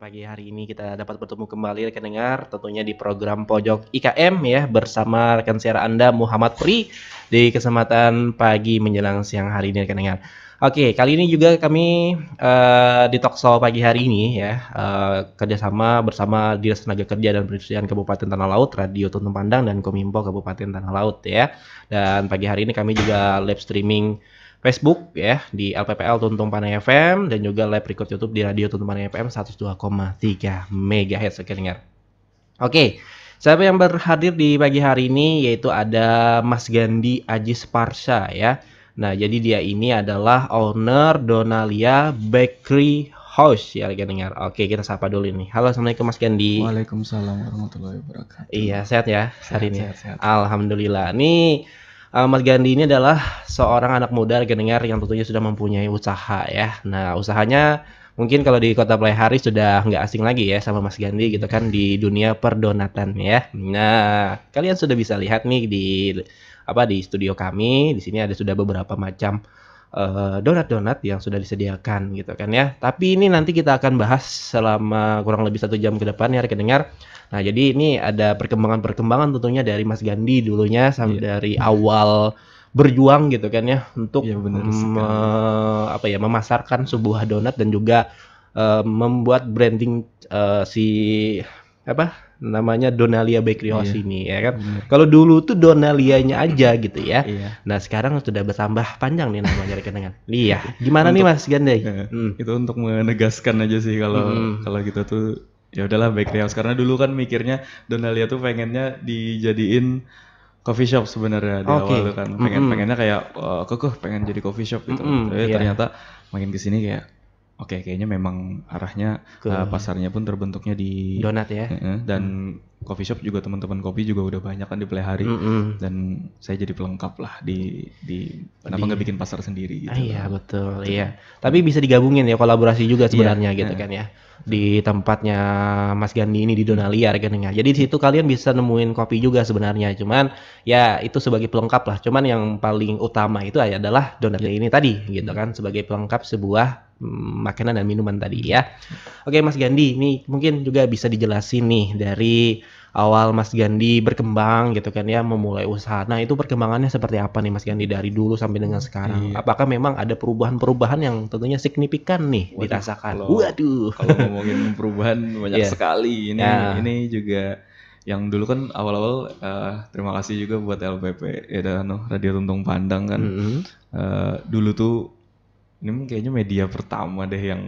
pagi hari ini kita dapat bertemu kembali rekan dengar tentunya di program Pojok IKM ya bersama rekan siar Anda Muhammad Pri di kesempatan pagi menjelang siang hari ini rekan dengar. Oke, kali ini juga kami di Talkshow pagi hari ini ya kerjasama bersama Dinas Tenaga Kerja dan Perindustrian Kabupaten Tanah Laut, Radio Tuntung Pandang dan Kominfo Kabupaten Tanah Laut ya. Dan pagi hari ini kami juga live streaming Facebook ya di LPPL Tuntung Panai FM dan juga live record YouTube di Radio Tuntung Panai FM 102,3 MHz dengar. Oke, siapa yang berhadir di pagi hari ini yaitu ada Mas Gandhi Ajis Parsha ya. Nah, jadi dia ini adalah owner Donalia Bakery House ya rekan dengar. Oke, kita sapa dulu nih. Halo, Assalamualaikum Mas Gandhi. Waalaikumsalam warahmatullahi wabarakatuh. Iya, sehat ya hari ini. Sehat. Alhamdulillah. Nih Mas Gandhi ini adalah seorang anak muda rekan dengar yang tentunya sudah mempunyai usaha ya. Nah, usahanya mungkin kalau di Kota Playhari sudah nggak asing lagi ya sama Mas Gandhi gitu kan di dunia perdonatan ya. Nah, kalian sudah bisa lihat nih di studio kami. Di sini ada sudah beberapa macam donat-donat yang sudah disediakan gitu kan ya. Tapi ini nanti kita akan bahas selama kurang lebih 1 jam ke depan ya rekan dengar. Nah, jadi ini ada perkembangan tentunya dari Mas Gandhi dulunya sampai dari awal berjuang gitu kan ya untuk memasarkan sebuah donat dan juga membuat branding Donalia Bakery House ini ya kan. Kalau dulu tuh Donalianya aja gitu ya. Nah, sekarang sudah bertambah panjang nih namanya rekan dengar. Iya. Gimana nih Mas Gandhi? Itu untuk menegaskan aja sih kalau gitu tuh ya udahlah bakery house, karena dulu kan mikirnya Donalia tuh pengennya dijadiin coffee shop sebenarnya di awal kan. Pengennya kayak pengen jadi coffee shop gitu. Ternyata makin kesini kayak kayaknya memang arahnya pasarnya pun terbentuknya di donat ya. Dan coffee shop juga teman-teman kopi juga udah banyak kan di Playhari. Dan saya jadi pelengkap lah di kenapa nggak bikin pasar sendiri gitu. Iya betul, iya. Tapi bisa digabungin ya, kolaborasi juga sebenarnya gitu kan ya. Di tempatnya Mas Gandhi ini di Donalia rekan dengar. Jadi di situ kalian bisa nemuin kopi juga sebenarnya. Cuman ya itu sebagai pelengkap lah. Cuman yang paling utama itu adalah donatnya ini tadi gitu kan, sebagai pelengkap sebuah makanan dan minuman tadi ya. Oke Mas Gandhi, ini mungkin juga bisa dijelasin nih dari awal Mas Gandhi berkembang gitu kan ya, memulai usaha. Nah, itu perkembangannya seperti apa nih Mas Gandhi dari dulu sampai dengan sekarang? Apakah memang ada perubahan-perubahan yang tentunya signifikan nih dirasakan? Kalau ngomongin perubahan banyak sekali. Ini juga yang dulu kan awal-awal terima kasih juga buat LPP ya Radio Tuntung Pandang kan. Dulu tuh ini kayaknya media pertama deh yang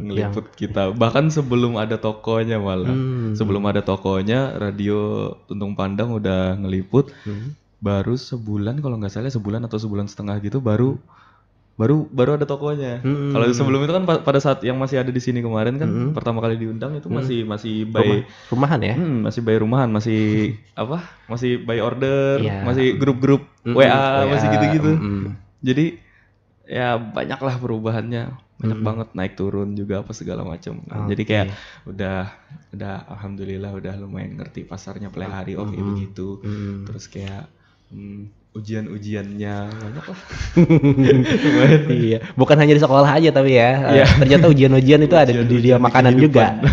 ngeliput kita. Bahkan sebelum ada tokonya malah. Sebelum ada tokonya, Radio Tuntung Pandang udah ngeliput. Baru sebulan kalau nggak salah, sebulan atau sebulan setengah gitu baru ada tokonya. Kalau sebelum itu kan pada saat yang masih ada di sini kemarin kan pertama kali diundang itu masih by rumahan ya. Masih by rumahan, masih masih by order, masih grup-grup WA, masih gitu-gitu. Jadi ya banyaklah perubahannya, banyak banget, naik turun juga apa segala macam. Jadi kayak udah alhamdulillah udah lumayan ngerti pasarnya Playhari kayak begitu. Terus kayak ujian-ujiannya banyak lah. Iya, bukan hanya di sekolah aja tapi ya. Ternyata ujian-ujian itu ada di dunia makanan juga.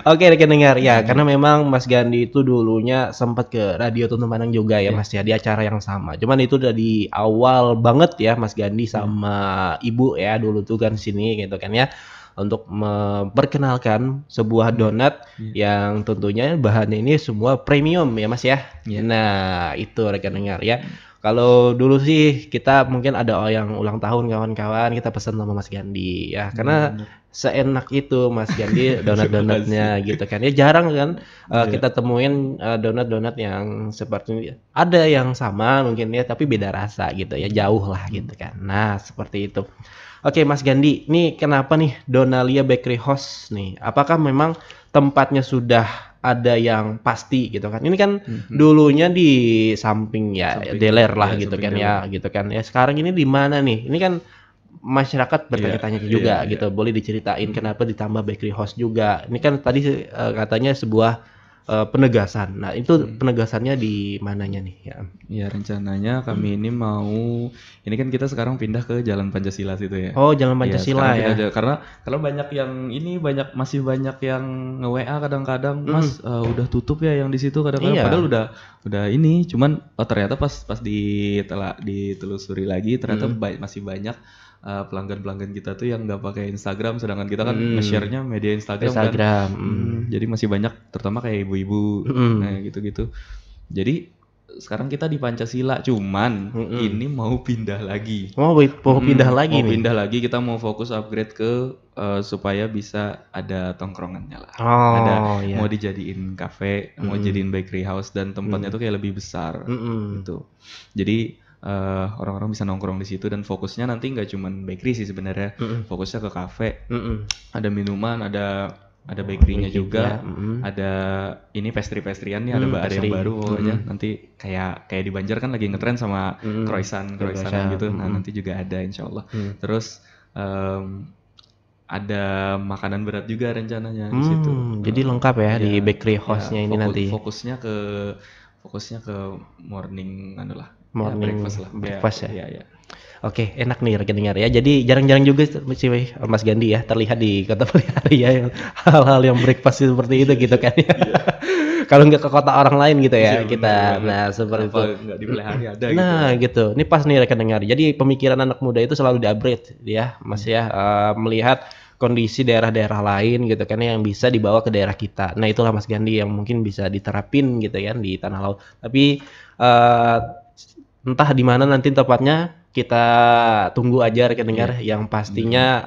Oke, rekan dengar ya, karena memang Mas Gandhi itu dulunya sempat ke Radio Tuntung Pandang juga ya Mas ya, di acara yang sama. Cuman itu udah di awal banget ya Mas Gandhi sama Ibu ya dulu tuh kan sini gitu kan ya, untuk memperkenalkan sebuah donat yang tentunya bahannya ini semua premium ya Mas ya. Nah, itu rekan dengar ya. Kalau dulu sih kita mungkin ada yang ulang tahun kawan-kawan, kita pesan sama Mas Gandhi ya, karena seenak itu Mas Gandhi donat-donatnya gitu kan. Ya jarang kan kita temuin donat-donat yang seperti ada yang sama mungkin ya, tapi beda rasa gitu ya, jauh lah gitu kan. Nah, seperti itu. Oke Mas Gandhi, ini kenapa nih Donalia Bakery House nih? Apakah memang tempatnya sudah ada yang pasti gitu kan? Ini kan dulunya di samping Deler lah gitu kan ya, gitu kan ya. Sekarang ini di mana nih? Ini kan masyarakat bertanya-tanya juga gitu. Boleh diceritain kenapa ditambah Bakery House juga? Ini kan tadi katanya sebuah penegasan. Nah itu penegasannya di mananya nih ya? Ya rencananya kami ini ini kan kita sekarang pindah ke Jalan Pancasila situ ya. Oh Jalan Pancasila ya. Karena banyak yang masih banyak yang nge-WA kadang-kadang, Mas udah tutup ya yang di situ kadang-kadang. Padahal udah ini, cuman ternyata pas ditelusuri lagi ternyata masih banyak pelanggan-pelanggan kita tuh yang nggak pakai Instagram, sedangkan kita kan nge-share-nya media Instagram. Kan. Jadi masih banyak, terutama kayak ibu-ibu, nah gitu-gitu. Jadi sekarang kita di Pancasila, cuman ini mau pindah lagi. Mau pindah lagi nih? Mau pindah lagi, kita mau fokus upgrade ke supaya bisa ada tongkrongannya lah. Mau dijadiin cafe, mau jadiin bakery house, dan tempatnya tuh kayak lebih besar gitu. Jadi orang-orang bisa nongkrong di situ, dan fokusnya nanti nggak cuman bakery sih sebenarnya, fokusnya ke cafe, ada minuman, ada bakery-nya juga, ada ini pastry-pastryan nih, ada yang baru pokoknya. Nanti kayak di Banjar kan lagi ngetren sama croissant gitu, nah nanti juga ada insyaallah. Terus ada makanan berat juga rencananya di situ. Jadi lengkap ya di bakery house-nya ini nanti. Fokusnya ke morning breakfast ya. Oke, enak nih rekan dengar ya. Jadi jarang-jarang juga sih Mas Gandhi ya terlihat di Kota Pelihari ya, yang hal-hal yang breakfast seperti itu gitu kan ya. Kalau nggak ke kota orang lain gitu ya kita. Nah seperti itu. Nggak di Pelihari ada gitu. Nah gitu. Ini pas nih rekan dengar. Jadi pemikiran anak muda itu selalu di-upgrade ya, Mas ya, melihat kondisi daerah-daerah lain gitu kan yang bisa dibawa ke daerah kita. Nah itulah Mas Gandhi yang mungkin bisa diterapin gitu kan di Tanah Laut. Tapi entah di mana nanti tepatnya, kita tunggu aja rekan dengar. Yang pastinya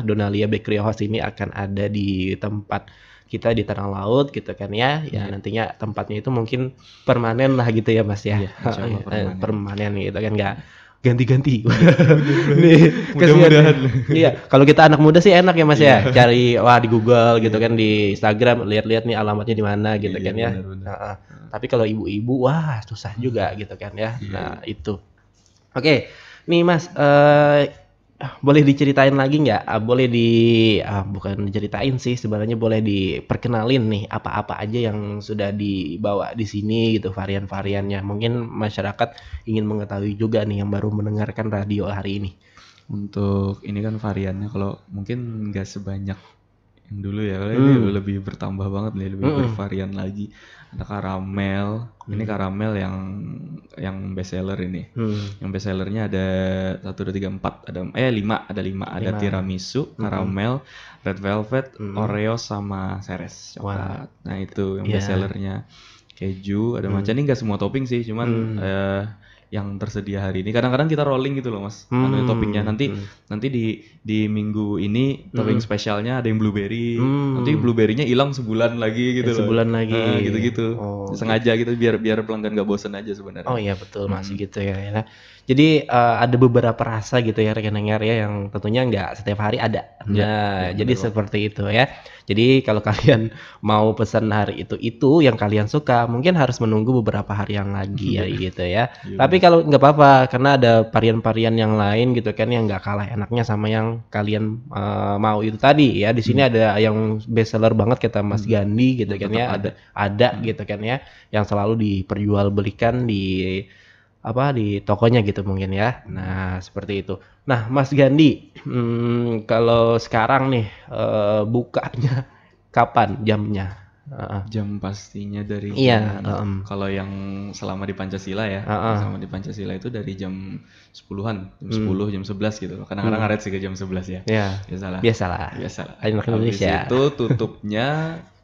Donalia Bakery House ini akan ada di tempat kita di Tanah Laut gitu kan ya. Ya nantinya tempatnya itu mungkin permanen lah gitu ya Mas ya. Permanen gitu kan, nggak ganti-ganti. Nih mudah-mudahan. Iya, kalau kita anak muda sih enak ya Mas ya. Cari di Google gitu kan, di Instagram lihat-lihat nih alamatnya di mana gitu kan ya. Tapi kalau ibu-ibu susah juga gitu kan ya. Nah, itu. Oke. Nih Mas, boleh diceritain lagi nggak? Boleh bukan diceritain sih sebenarnya, boleh diperkenalin nih apa-apa aja yang sudah dibawa di sini gitu, varian-variannya. Mungkin masyarakat ingin mengetahui juga nih yang baru mendengarkan radio hari ini. Untuk ini kan variannya kalau mungkin nggak sebanyak yang dulu ya, ini lebih bertambah banget nih, lebih bervarian lagi. Ada karamel, ini karamel yang best seller ini. Yang best sellernya ada 1, 2, 3, 4, ada 5, ada tiramisu, karamel, red velvet, oreo sama ceres coklat. Nah itu yang best sellernya. Keju, ada macam, ini nggak semua topping sih, cuman yang tersedia hari ini. Kadang-kadang kita rolling gitu loh Mas, toppingnya. Nanti di minggu ini topping spesialnya ada yang blueberry. Nanti blueberry-nya hilang sebulan lagi gitu loh. Sebulan lagi. Gitu-gitu. Sengaja gitu biar pelanggan nggak bosan aja sebenarnya. Oh iya betul, masih gitu ya. Jadi ada beberapa rasa gitu ya rekan dengar ya, yang tentunya nggak setiap hari ada. Nah, jadi seperti itu ya. Jadi kalau kalian mau pesan hari itu yang kalian suka, mungkin harus menunggu beberapa hari yang lagi ya gitu ya. Tapi kalau nggak apa-apa, karena ada varian-varian yang lain gitu kan yang nggak kalah enaknya sama yang kalian mau itu tadi ya. Di sini ada yang best seller banget kata Mas Gandhi gitu kan ya. Ada gitu kan ya, yang selalu diperjualbelikan di tokonya gitu mungkin ya. Nah seperti itu. Nah Mas Gandhi, kalau sekarang nih bukanya kapan jamnya? Jam pastinya dari kalau yang selama di Pancasila ya, selama di Pancasila itu dari jam 10-an, jam 10, jam 11 gitu. Kadang-kadang ngaret sih ke jam 11 ya. Biasalah. Anak Indonesia. Habis itu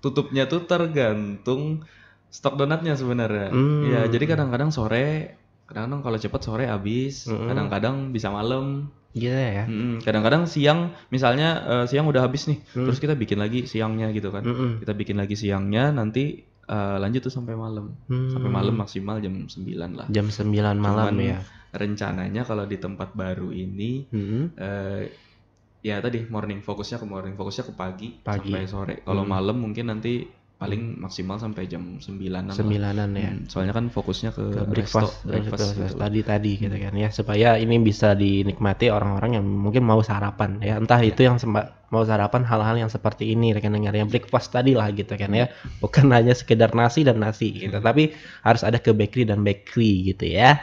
tutupnya tuh tergantung stok donatnya sebenarnya. Ya, jadi kadang-kadang sore, kadang-kadang kalau cepat sore habis, kadang-kadang bisa malam. Gitu ya. Kadang-kadang siang, misalnya siang udah habis nih, terus kita bikin lagi siangnya gitu kan. Kita bikin lagi siangnya, nanti lanjut tuh sampai malam. Sampai malam maksimal jam 9 lah. Jam 9 malam. Cuman, ya. Rencananya kalau di tempat baru ini ya tadi fokusnya ke pagi sampai sore. Kalau malam mungkin nanti paling maksimal sampai jam 9-an ya. Soalnya kan fokusnya ke breakfast gitu tadi gitu kan ya, supaya ini bisa dinikmati orang-orang yang mungkin mau sarapan ya, entah itu yang mau sarapan hal-hal yang seperti ini rekan dengar, yang breakfast tadi lah gitu kan ya, bukan hanya sekedar nasi dan nasi gitu, tapi harus ada ke bakery dan bakery gitu ya.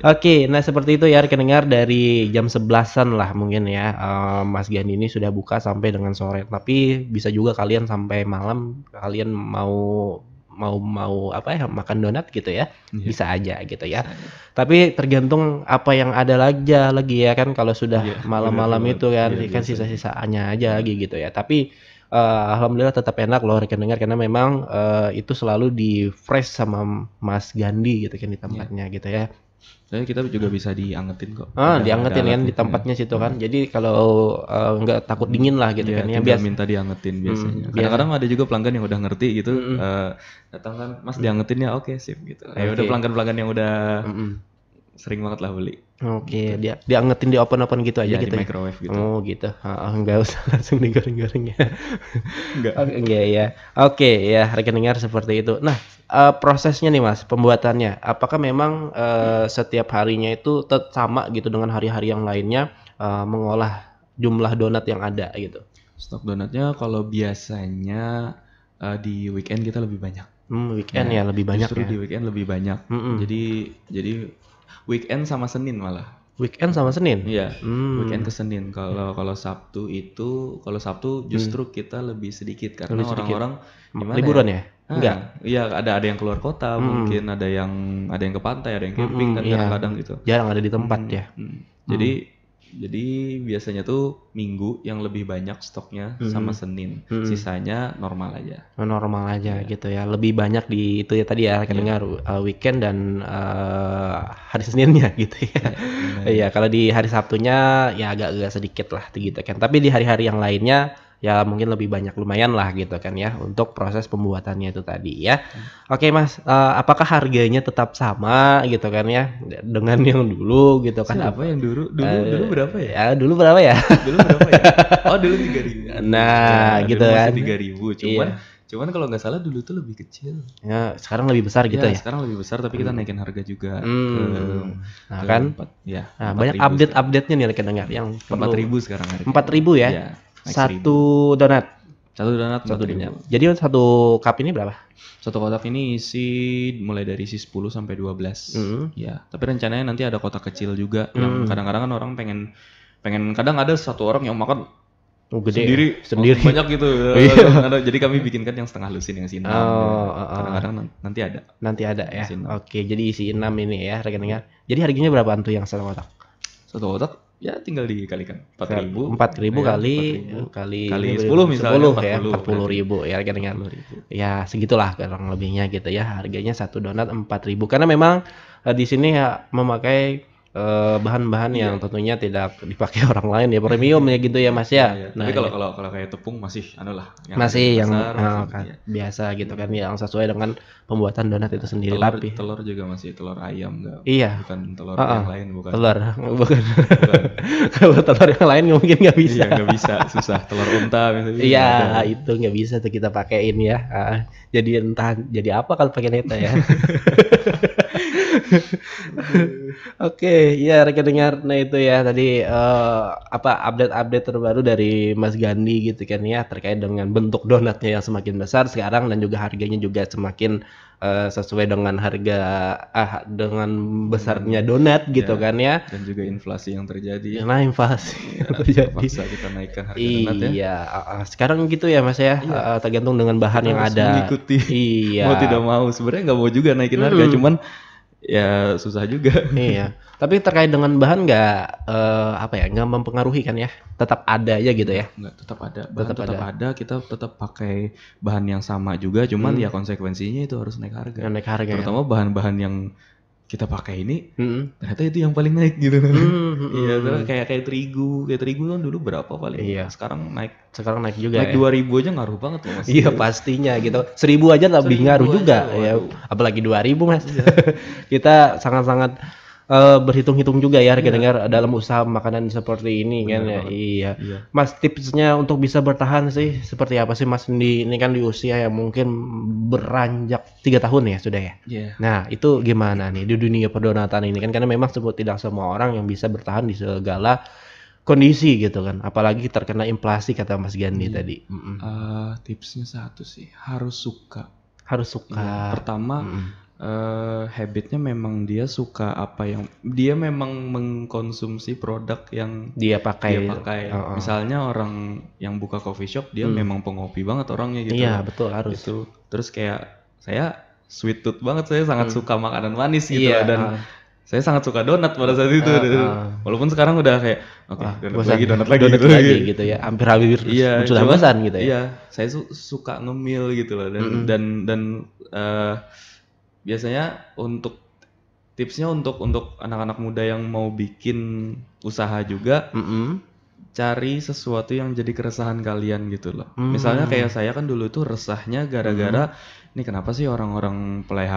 Oke, nah seperti itu ya rekan dengar, dari jam 11-an lah mungkin ya, Mas Gani ini sudah buka sampai dengan sore, tapi bisa juga kalian sampai malam, kalian mau apa ya, makan donat gitu ya, bisa aja gitu ya. Tapi tergantung apa yang ada lagi ya kan, kalau sudah malam-malam itu kan, kan sisa-sisanya aja lagi gitu ya. Tapi alhamdulillah tetap enak loh rekan dengar, karena memang itu selalu di fresh sama Mas Gandhi gitu kan di tempatnya gitu ya. Jadi kita juga bisa diangetin kok. Diangetin kan di tempatnya situ kan. Jadi kalau nggak takut dingin lah gitu kan ya. Biasa minta diangetin biasanya. Kadang-kadang ada juga pelanggan yang udah ngerti gitu, datang kan, Mas diangetin ya, oke sip gitu. Ya udah pelanggan-pelanggan yang udah sering banget lah beli. Oke, dia diangetin di open gitu aja gitu. Di microwave gitu. Oh gitu. Enggak usah langsung digoreng-goreng ya. Enggak ya. Oke ya, rekan dengar seperti itu. Nah, prosesnya nih Mas, pembuatannya, apakah memang setiap harinya itu sama gitu dengan hari-hari yang lainnya, mengolah jumlah donat yang ada gitu? Stok donatnya kalau biasanya di weekend kita lebih banyak. Weekend ya lebih banyak justru ya. Di weekend lebih banyak. Jadi weekend sama Senin malah. Weekend sama Senin? Iya. Weekend ke Senin. Kalau Sabtu justru kita lebih sedikit, karena orang-orang liburan ya? Enggak. Iya, ada yang keluar kota, mungkin ada yang ke pantai, ada yang camping kan kadang-kadang gitu. Jarang ada di tempat ya. Jadi biasanya tuh Minggu yang lebih banyak stoknya sama Senin. Sisanya normal aja. Normal aja gitu ya. Lebih banyak di itu ya tadi ya, kan dengar weekend dan hari Seninnya gitu ya. Iya, kalau di hari Sabtunya ya agak sedikit lah gitu kan. Tapi di hari-hari yang lainnya ya mungkin lebih banyak, lumayan lah gitu kan ya, untuk proses pembuatannya itu tadi ya. Oke Mas, apakah harganya tetap sama gitu kan ya dengan yang dulu gitu kan? Apa yang dulu berapa ya? Ya dulu berapa ya? Dulu berapa ya? Oh dulu 3.000. Nah gitu kan. 3.000 cuman kalau nggak salah dulu tuh lebih kecil. Ya sekarang lebih besar gitu ya? Sekarang lebih besar, tapi kita naikin harga juga nah kan? Banyak update-nya nih rekan dengar yang 4.000 sekarang harga. 4.000 ya? Satu donat. Satu donat 4.000. Jadi satu cup ini berapa? Satu kotak ini mulai dari isi 10 sampai 12. Ya, tapi rencananya nanti ada kotak kecil juga yang kadang-kadang kan orang pengen kadang ada satu orang yang makan sendiri banyak gitu. Jadi kami bikinkan yang setengah lusin, yang isi 6. Kadang-kadang nanti ada ya. Oke, jadi isi 6 ini ya rekan dengar. Jadi harganya berapa tuh yang satu kotak? Satu kotak ya tinggal dikalikan 4.000 kali 10 misalnya 40.000 ya rekan dengar. Ya segitulah kurang lebihnya gitu ya, harganya satu donat 4.000, karena memang di sini ya memakai bahan-bahan yang tentunya tidak dipakai orang lain ya, premium ya gitu ya Mas ya. Nah, tapi kalau kayak tepung masih yang biasa gitu kan, yang sesuai dengan pembuatan donat itu sendiri. Tapi telur juga masih telur ayam, bukan telur yang lain, bukan. Kalau telur yang lain mungkin nggak bisa. Iya, nggak bisa, susah. Telur unta misalnya. Iya, itu nggak bisa tuh kita pakein ya. Jadi apa kalau pakai neta ya. Oke, ya rekan dengar, nah itu ya tadi update terbaru dari Mas Gandhi gitu kan ya, terkait dengan bentuk donatnya yang semakin besar sekarang, dan juga harganya juga semakin sesuai dengan dengan besarnya donat gitu kan ya, dan juga inflasi yang terjadi. Nah, inflasi yang terjadi. Paksa kita naikkan harga donat ya. Iya, sekarang gitu ya Mas ya, tergantung dengan bahan kita yang ada. Mengikuti. Mau tidak mau, sebenarnya nggak mau juga naikin harga, cuman ya susah juga. Iya. Tapi terkait dengan bahan nggak nggak mempengaruhi kan ya? Tetap ada aja gitu ya? Nggak, tetap ada. Tetap ada. Kita tetap pakai bahan yang sama juga, cuman ya konsekuensinya itu harus naik harga. Naik harga. Terutama bahan-bahan yang kita pakai ini ternyata itu yang paling naik gitu kan. Iya, kayak terigu kan dulu berapa paling? Iya. Sekarang naik juga. Naik 2.000 aja ngaruh banget loh Mas. Iya pastinya gitu. 1.000 aja lebih ngaruh juga ya. Apalagi 2.000 Mas. Iya. Kita sangat-sangat berhitung-hitung juga ya rekan dengar dalam usaha makanan seperti ini. Benar kan ya. Iya. Mas, tipsnya untuk bisa bertahan sih seperti apa sih Mas? Ini kan di usia yang mungkin beranjak 3 tahun ya sudah ya. Nah, itu gimana nih di dunia perdonatan ini kan, karena memang tidak semua orang yang bisa bertahan di segala kondisi gitu kan, apalagi terkena inflasi kata Mas Gandhi tadi. Tipsnya satu sih, harus suka. Ya, pertama habitnya memang dia suka apa yang dia memang mengkonsumsi produk yang dia pakai. Misalnya orang yang buka coffee shop dia memang pengopi banget orangnya gitu. Iya, betul, harus. Gitu. Terus kayak saya sweet tooth banget, saya sangat suka makanan manis gitu dan saya sangat suka donat pada saat itu. Walaupun sekarang udah kayak donat lagi gitu ya. Hampir habis sudah bosan gitu ya. Iya, saya suka ngemil gitu loh dan biasanya untuk tipsnya untuk anak-anak muda yang mau bikin usaha juga, cari sesuatu yang jadi keresahan kalian gitu loh. Misalnya kayak saya kan dulu tuh resahnya gara-gara ini kenapa sih orang-orang Pelai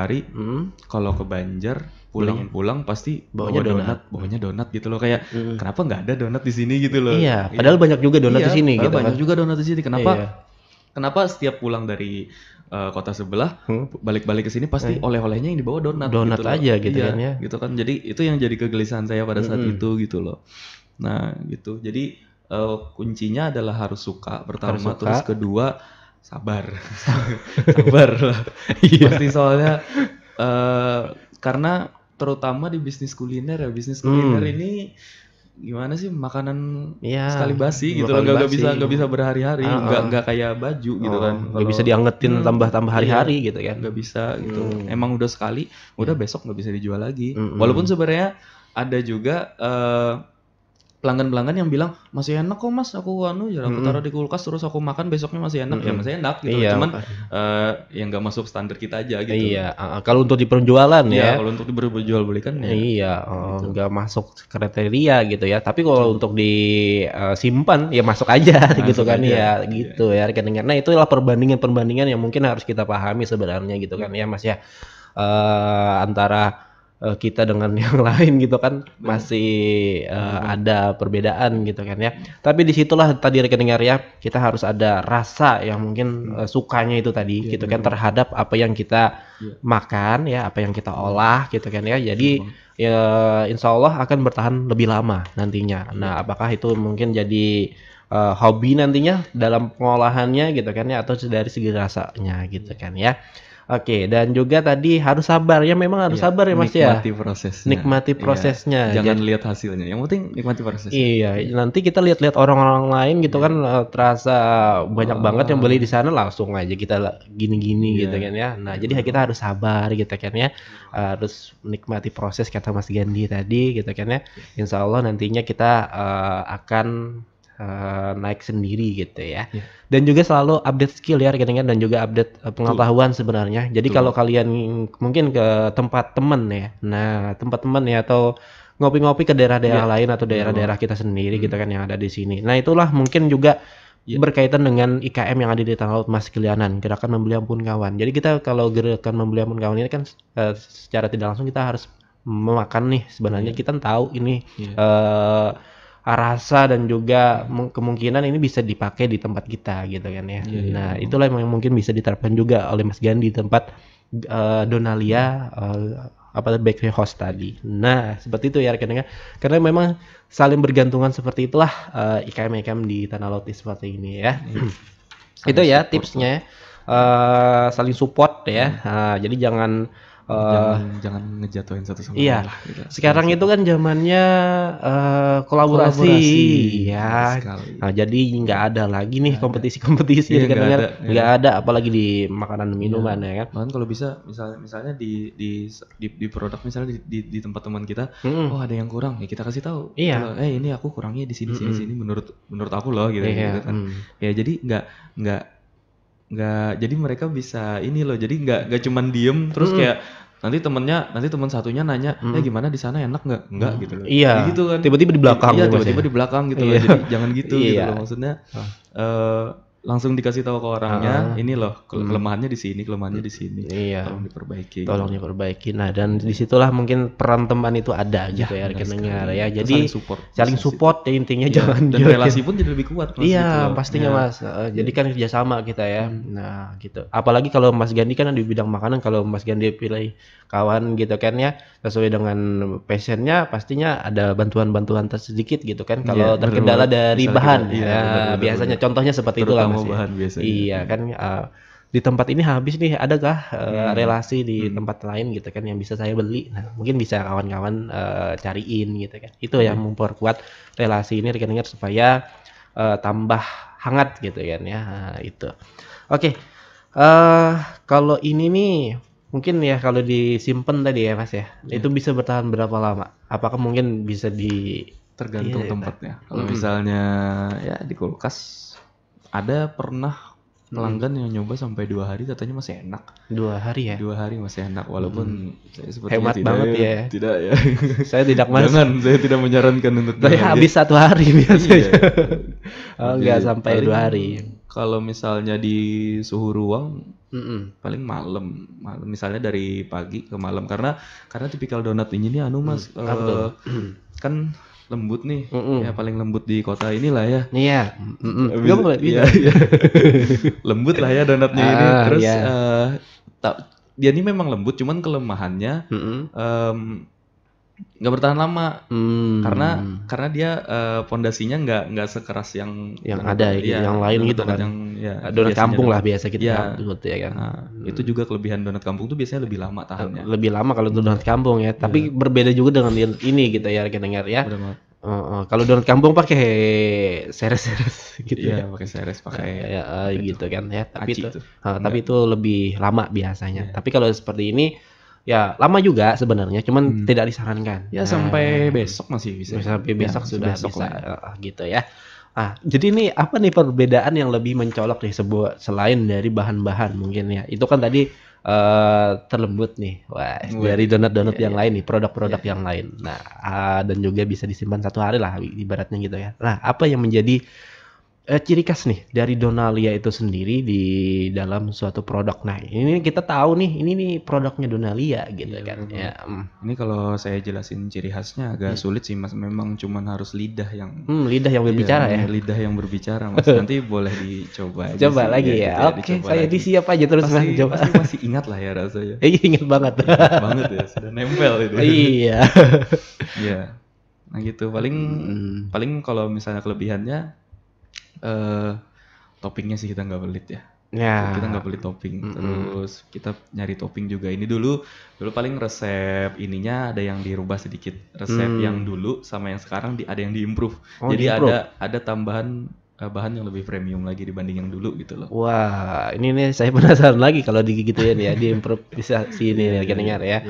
kalau ke Banjar pulang pasti bawanya donat gitu loh, kayak kenapa nggak ada donat di sini gitu loh. Iya, padahal banyak juga donat di sini gitu. Banyak juga donat di sini. Kenapa setiap pulang dari kota sebelah balik-balik ke sini pasti oleh-olehnya yang dibawa donat gitu aja gitu kan ya. Gitu kan. Jadi itu yang jadi kegelisahan saya pada saat itu gitu loh. Nah, gitu. Jadi kuncinya adalah harus suka pertama, terus kedua sabar. Sabar lah. Pasti soalnya karena terutama di bisnis kuliner ini gimana sih, makanan sekali basi gitu loh, nggak bisa berhari-hari, nggak kayak baju gitu kan, nggak bisa diangetin tambah hari-hari gitu kan, nggak bisa gitu. Emang udah sekali, udah besok nggak bisa dijual lagi. Walaupun sebenarnya ada juga pelanggan-pelanggan yang bilang masih enak kok Mas, aku taruh di kulkas terus aku makan besoknya masih enak. Ya masih enak gitu, cuman yang nggak masuk standar kita aja gitu. Kalau untuk di penjualan kalau untuk diperjual belikan nggak masuk kriteria gitu ya. Tapi kalau untuk disimpan ya masuk aja gitu kan ya, gitu ya rekan-rekan. Nah, itulah perbandingan yang mungkin harus kita pahami sebenarnya gitu kan ya Mas ya, antara kita dengan yang lain gitu kan, masih ada perbedaan gitu kan ya. Tapi disitulah tadi rekan dengar ya, kita harus ada rasa yang mungkin sukanya itu tadi gitu kan, terhadap apa yang kita makan ya, apa yang kita olah gitu kan ya. Jadi ya insya Allah akan bertahan lebih lama nantinya. Nah, apakah itu mungkin jadi hobi nantinya dalam pengolahannya gitu kan ya, atau dari segi rasanya gitu kan ya. Oke, dan juga tadi harus sabar ya, memang harus sabar ya Mas ya. Nikmati prosesnya. Jangan lihat hasilnya, yang penting nikmati prosesnya. Iya, nanti kita lihat orang-orang lain gitu kan, terasa banyak banget yang beli di sana, langsung aja kita gini-gini gitu kan ya. Nah, jadi kita harus sabar gitu kan ya, harus menikmati proses kata Mas Gandhi tadi gitu kan ya. Insya Allah nantinya kita akan naik sendiri gitu ya. Dan juga selalu update skill ya rekan-rekan, dan juga update pengetahuan sebenarnya. Jadi kalau kalian mungkin ke tempat teman ya, tempat teman ya, atau ngopi-ngopi ke daerah-daerah lain atau daerah-daerah kita sendiri gitu kan yang ada di sini. Nah, itulah mungkin juga berkaitan dengan IKM yang ada di Tanah Laut Mas Kilianan, gerakan membeli ampun kawan. Jadi kita kalau gerakan membeli ampun kawan ini kan secara tidak langsung kita harus memakan nih sebenarnya. Kita tahu ini rasa dan juga kemungkinan ini bisa dipakai di tempat kita gitu kan ya. Nah, itulah yang mungkin bisa diterapkan juga oleh Mas Gandhi di tempat Donalia bakery house tadi. Nah, seperti itu ya rekan-rekan. Karena memang saling bergantungan seperti itulah IKM di Tanah Laut seperti ini ya. Itu ya tipsnya. Saling support ya. Jadi jangan ngejatuhin satu sama lain lah gitu. Sekarang itu kan zamannya kolaborasi ya. Nah, jadi nggak ada lagi nih kompetisi nggak ada, apalagi di makanan minuman ya kan. Bahkan kalau bisa misalnya di produk, misalnya di tempat teman kita, oh ada yang kurang ya kita kasih tahu. Ini aku kurangnya di sini menurut aku loh gitu kan. Ya jadi nggak jadi mereka bisa ini loh, jadi nggak cuman diem terus kayak nanti teman satunya nanya gimana di sana enak nggak gitu loh. Jadi gitu kan, tiba-tiba di belakang tiba-tiba di belakang gitu loh. Jadi jangan gitu gitu loh, maksudnya langsung dikasih tahu ke orangnya, ini loh kelemahannya di sini, kelemahannya di sini. Iya. Tolong diperbaiki. Tolong diperbaiki. Nah, dan disitulah mungkin peran teman itu ada gitu ya, rekan dengar ya. Jadi saling support ya intinya, jangan dan relasi pun jadi lebih kuat. Mas, iya, gitu pastinya Mas. Jadi kan kerjasama kita ya. Nah, gitu. Apalagi kalau Mas Gandhi kan di bidang makanan, kalau Mas Gandhi pilih kawan gitu kan ya, sesuai dengan passionnya, pastinya ada bantuan-bantuan sedikit gitu kan. Kalau terkendala dari bahan, biasanya contohnya seperti itulah Mas. Bahan biasanya. Iya kan, di tempat ini habis nih, adakah relasi di tempat lain gitu kan yang bisa saya beli? Nah, mungkin bisa kawan-kawan cariin gitu kan. Itu yang memperkuat relasi ini rekan dengar supaya tambah hangat gitu kan ya. Nah, itu. Oke. Kalau ini nih mungkin ya kalau disimpan tadi ya Mas ya, itu bisa bertahan berapa lama? Apakah mungkin bisa tergantung tempatnya. Kalau misalnya ya di kulkas, ada pernah pelanggan yang nyoba sampai 2 hari katanya masih enak. 2 hari ya? 2 hari masih enak, walaupun saya sepertinya hemat banget ya. Tidak ya. Saya tidak Mas. Jangan, saya tidak menyarankan untuk saya habis 1 hari biasanya. Enggak sampai 2 hari. Kalau misalnya di suhu ruang, paling malam, misalnya dari pagi ke malam, karena tipikal donat ini nih Mas, kan lembut nih, ya paling lembut di kota inilah ya. Iya. Iya. Lembut lah ya donatnya ini. Terus dia ini memang lembut, cuman kelemahannya nggak bertahan lama, karena dia pondasinya nggak sekeras yang ada yang lain gitu kan. Donat kampung lah biasa kita sebut ya kan. Itu juga kelebihan donat kampung tuh biasanya lebih lama tahannya. Lebih lama kalau donat kampung ya. Tapi berbeda juga dengan ini gitu ya rekan dengar ya. Kalau donat kampung pakai seres gitu ya. Pakai seres, pakai gitu kan ya. Tapi itu lebih lama biasanya. Tapi kalau seperti ini ya lama juga sebenarnya, cuman tidak disarankan. Ya sampai besok masih bisa. Sampai besok sudah bisa gitu ya. Jadi ini apa nih perbedaan yang lebih mencolok nih selain dari bahan-bahan mungkin ya. Itu kan tadi terlembut nih. Wah, dari donat-donat yang lain nih, produk-produk yang lain. Nah, dan juga bisa disimpan 1 hari lah ibaratnya gitu ya. Nah, apa yang menjadi ciri khas nih dari Donalia itu sendiri di dalam suatu produk? Nah, ini kita tahu nih, ini nih produknya Donalia gitu kan. Ya. Ini kalau saya jelasin ciri khasnya agak sulit sih Mas. Memang cuman harus lidah yang berbicara ya. Lidah yang berbicara Mas. Nanti boleh dicoba aja. Coba lagi ya. Oke, saya disiap aja terus Mas. Coba. Pasti masih ingat lah ya rasanya. Ingat banget. Ingat banget ya, sudah nempel itu. Iya. Iya. Nah gitu, paling kalau misalnya kelebihannya toppingnya sih kita nggak pelit ya. Kita nggak pelit topping. Terus kita nyari topping juga. Ini dulu paling resep ininya ada yang dirubah sedikit. Resep yang dulu sama yang sekarang ada yang diimprove. Jadi ada tambahan bahan yang lebih premium lagi dibanding yang dulu gitu loh. Wah, ini nih saya penasaran lagi kalau digituin ya, diimprovisasi ini ya dengar ya.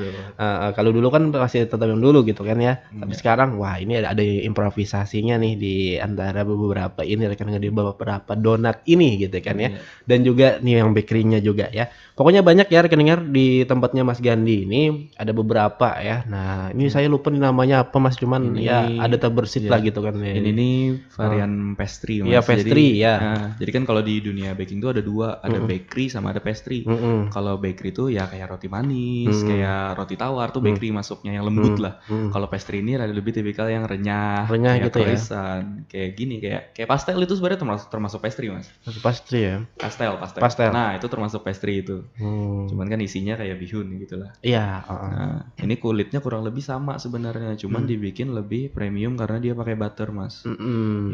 Kalau dulu kan masih tetap yang dulu gitu kan ya. Tapi sekarang wah ini ada improvisasinya nih di antara beberapa ini rekan di beberapa donat ini gitu kan ya. Dan juga nih yang bakery-nya juga ya. Pokoknya banyak ya rekan dengar di tempatnya Mas Gandhi ini ada beberapa ya. Nah, ini saya lupa nih namanya apa Mas, cuman ini, ya ada terbersit lah gitu kan ya. Ini nih varian pastry Mas. Iya, pastry ya. Jadi kan kalau di dunia baking tuh ada 2, ada bakery sama ada pastry. Kalau bakery tuh ya kayak roti manis, kayak roti tawar tuh bakery masuknya yang lembut lah. Kalau pastry ini ada lebih tipikal yang renyah kayak gitu croissant, kayak gini, kayak pastel itu sebenarnya termasuk pastry Mas. Pastry ya. Pastel. Nah, itu termasuk pastry itu. Cuman kan isinya kayak bihun gitu lah. Iya. Nah, ini kulitnya kurang lebih sama sebenarnya, cuman dibikin lebih premium karena dia pakai butter Mas.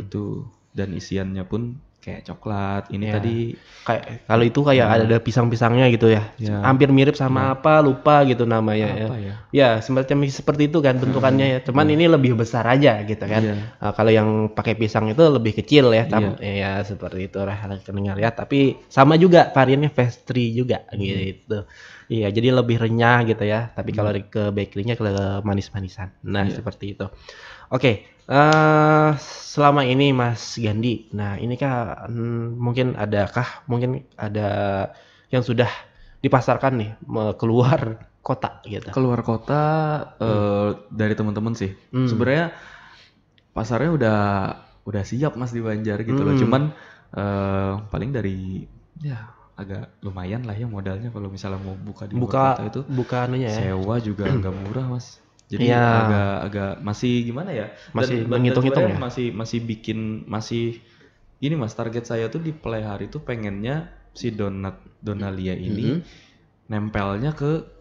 Itu. Dan isiannya pun kayak coklat. Ini tadi kayak kalau itu kayak ada pisang-pisangnya gitu ya. Hampir mirip sama apa lupa gitu namanya ya. Semacam seperti itu kan bentukannya ya. Cuman ini lebih besar aja gitu kan. Kalau yang pakai pisang itu lebih kecil ya. Ya seperti itu lah dengar ya. Tapi sama juga variannya pastry juga gitu. Iya, jadi lebih renyah gitu ya. Tapi kalau ke bakery-nya ke manis-manisan. Nah, seperti itu. Oke. Selama ini Mas Gandhi, nah ini kan mungkin ada yang sudah dipasarkan nih keluar kota gitu. Keluar kota dari teman-teman sih. Sebenarnya pasarnya udah siap Mas di Banjar gitu loh. Cuman Paling dari ya agak lumayan lah ya modalnya kalau misalnya mau buka di luar kota itu. Buka anunya ya. Sewa juga nggak murah Mas. Jadi agak masih gimana ya? Masih menghitung-hitung ya. Masih bikin ini Mas, target saya tuh di Playhari tuh pengennya si Donalia ini nempelnya ke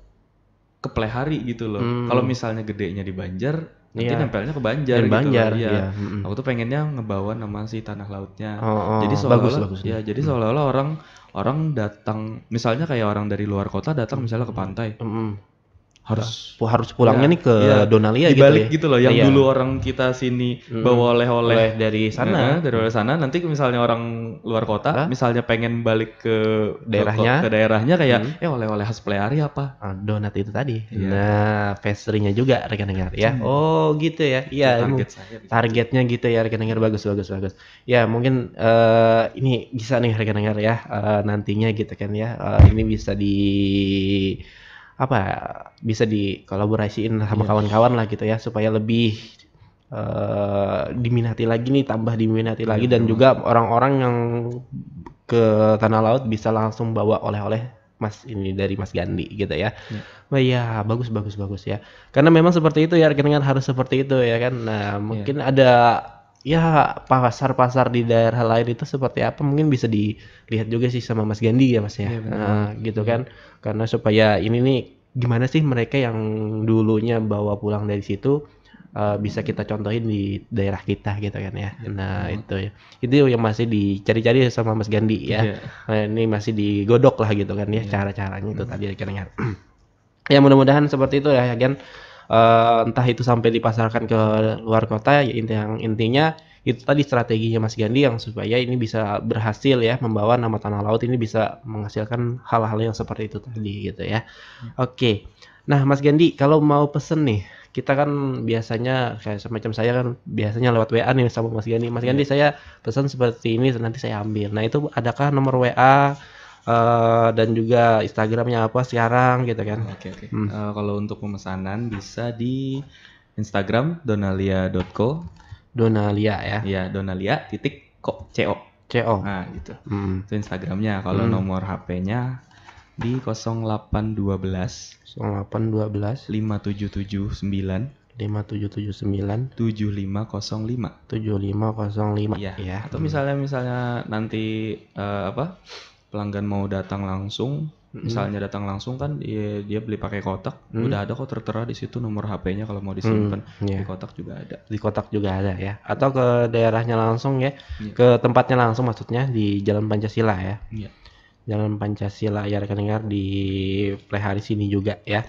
Playhari gitu loh. Kalau misalnya gedenya di Banjar, nanti nempelnya ke Banjar gitu Banjar, loh. Iya. Aku tuh pengennya ngebawa nama si tanah lautnya. Jadi bagus. Ya, jadi seolah-olah orang datang, misalnya kayak orang dari luar kota datang misalnya ke pantai. Harus pulangnya nih ke Donalia dibalik gitu loh, yang dulu orang kita sini bawa oleh-oleh dari sana, nanti misalnya orang luar kota misalnya pengen balik ke daerahnya kayak oleh-oleh khas Playhari apa? Donat itu tadi. Nah, pastry-nya juga rekan-rekan ya. Oh gitu ya. Iya, targetnya gitu ya rekan-rekan, bagus. Ya mungkin ini bisa nih rekan-rekan ya, nantinya gitu kan ya. Ini bisa dikolaborasiin sama kawan-kawan lah gitu ya, supaya lebih diminati lagi lagi dan juga orang-orang yang ke tanah laut bisa langsung bawa oleh-oleh Mas ini dari Mas Gandhi gitu ya. Wah ya bagus ya, karena memang seperti itu ya rekan-rekan, harus seperti itu ya kan. Nah mungkin ada ya pasar-pasar di daerah lain itu seperti apa, mungkin bisa dilihat juga sih sama Mas Gandhi ya Mas ya. Gitu kan, karena supaya ini nih gimana sih mereka yang dulunya bawa pulang dari situ bisa kita contohin di daerah kita gitu kan ya. Nah itu yang masih dicari-cari sama Mas Gandhi ya. Ini masih digodok lah gitu kan ya, cara-caranya itu tadi kan. Ya mudah-mudahan seperti itu ya kan. Entah itu sampai dipasarkan ke luar kota ya, intinya itu tadi strateginya Mas Gandhi yang supaya ini bisa berhasil ya, membawa nama tanah laut ini bisa menghasilkan hal-hal yang seperti itu tadi gitu ya. Oke. Nah Mas Gandhi, kalau mau pesen nih, kita kan biasanya kayak semacam saya kan biasanya lewat WA nih sama Mas Gandhi. Mas Gandhi saya pesan seperti ini, nanti saya ambil. Nah itu adakah nomor WA dan juga Instagramnya apa sekarang gitu kan? Oke. Kalau untuk pemesanan bisa di Instagram donalia.co. Donalia ya? Iya, Donalia.co. Nah gitu. Itu Instagramnya. Kalau nomor HP-nya di 0812 57779 7505 ya. Atau misalnya nanti pelanggan mau datang langsung, misalnya datang langsung kan dia beli pakai kotak, udah ada kok tertera di situ nomor HP-nya kalau mau disimpan. Di kotak juga ada. Di kotak juga ada ya. Atau ke daerahnya langsung ya, ke tempatnya langsung maksudnya di Jalan Pancasila ya. Iya. Jalan Pancasila ya rekan-rekan, di Playhari sini juga ya.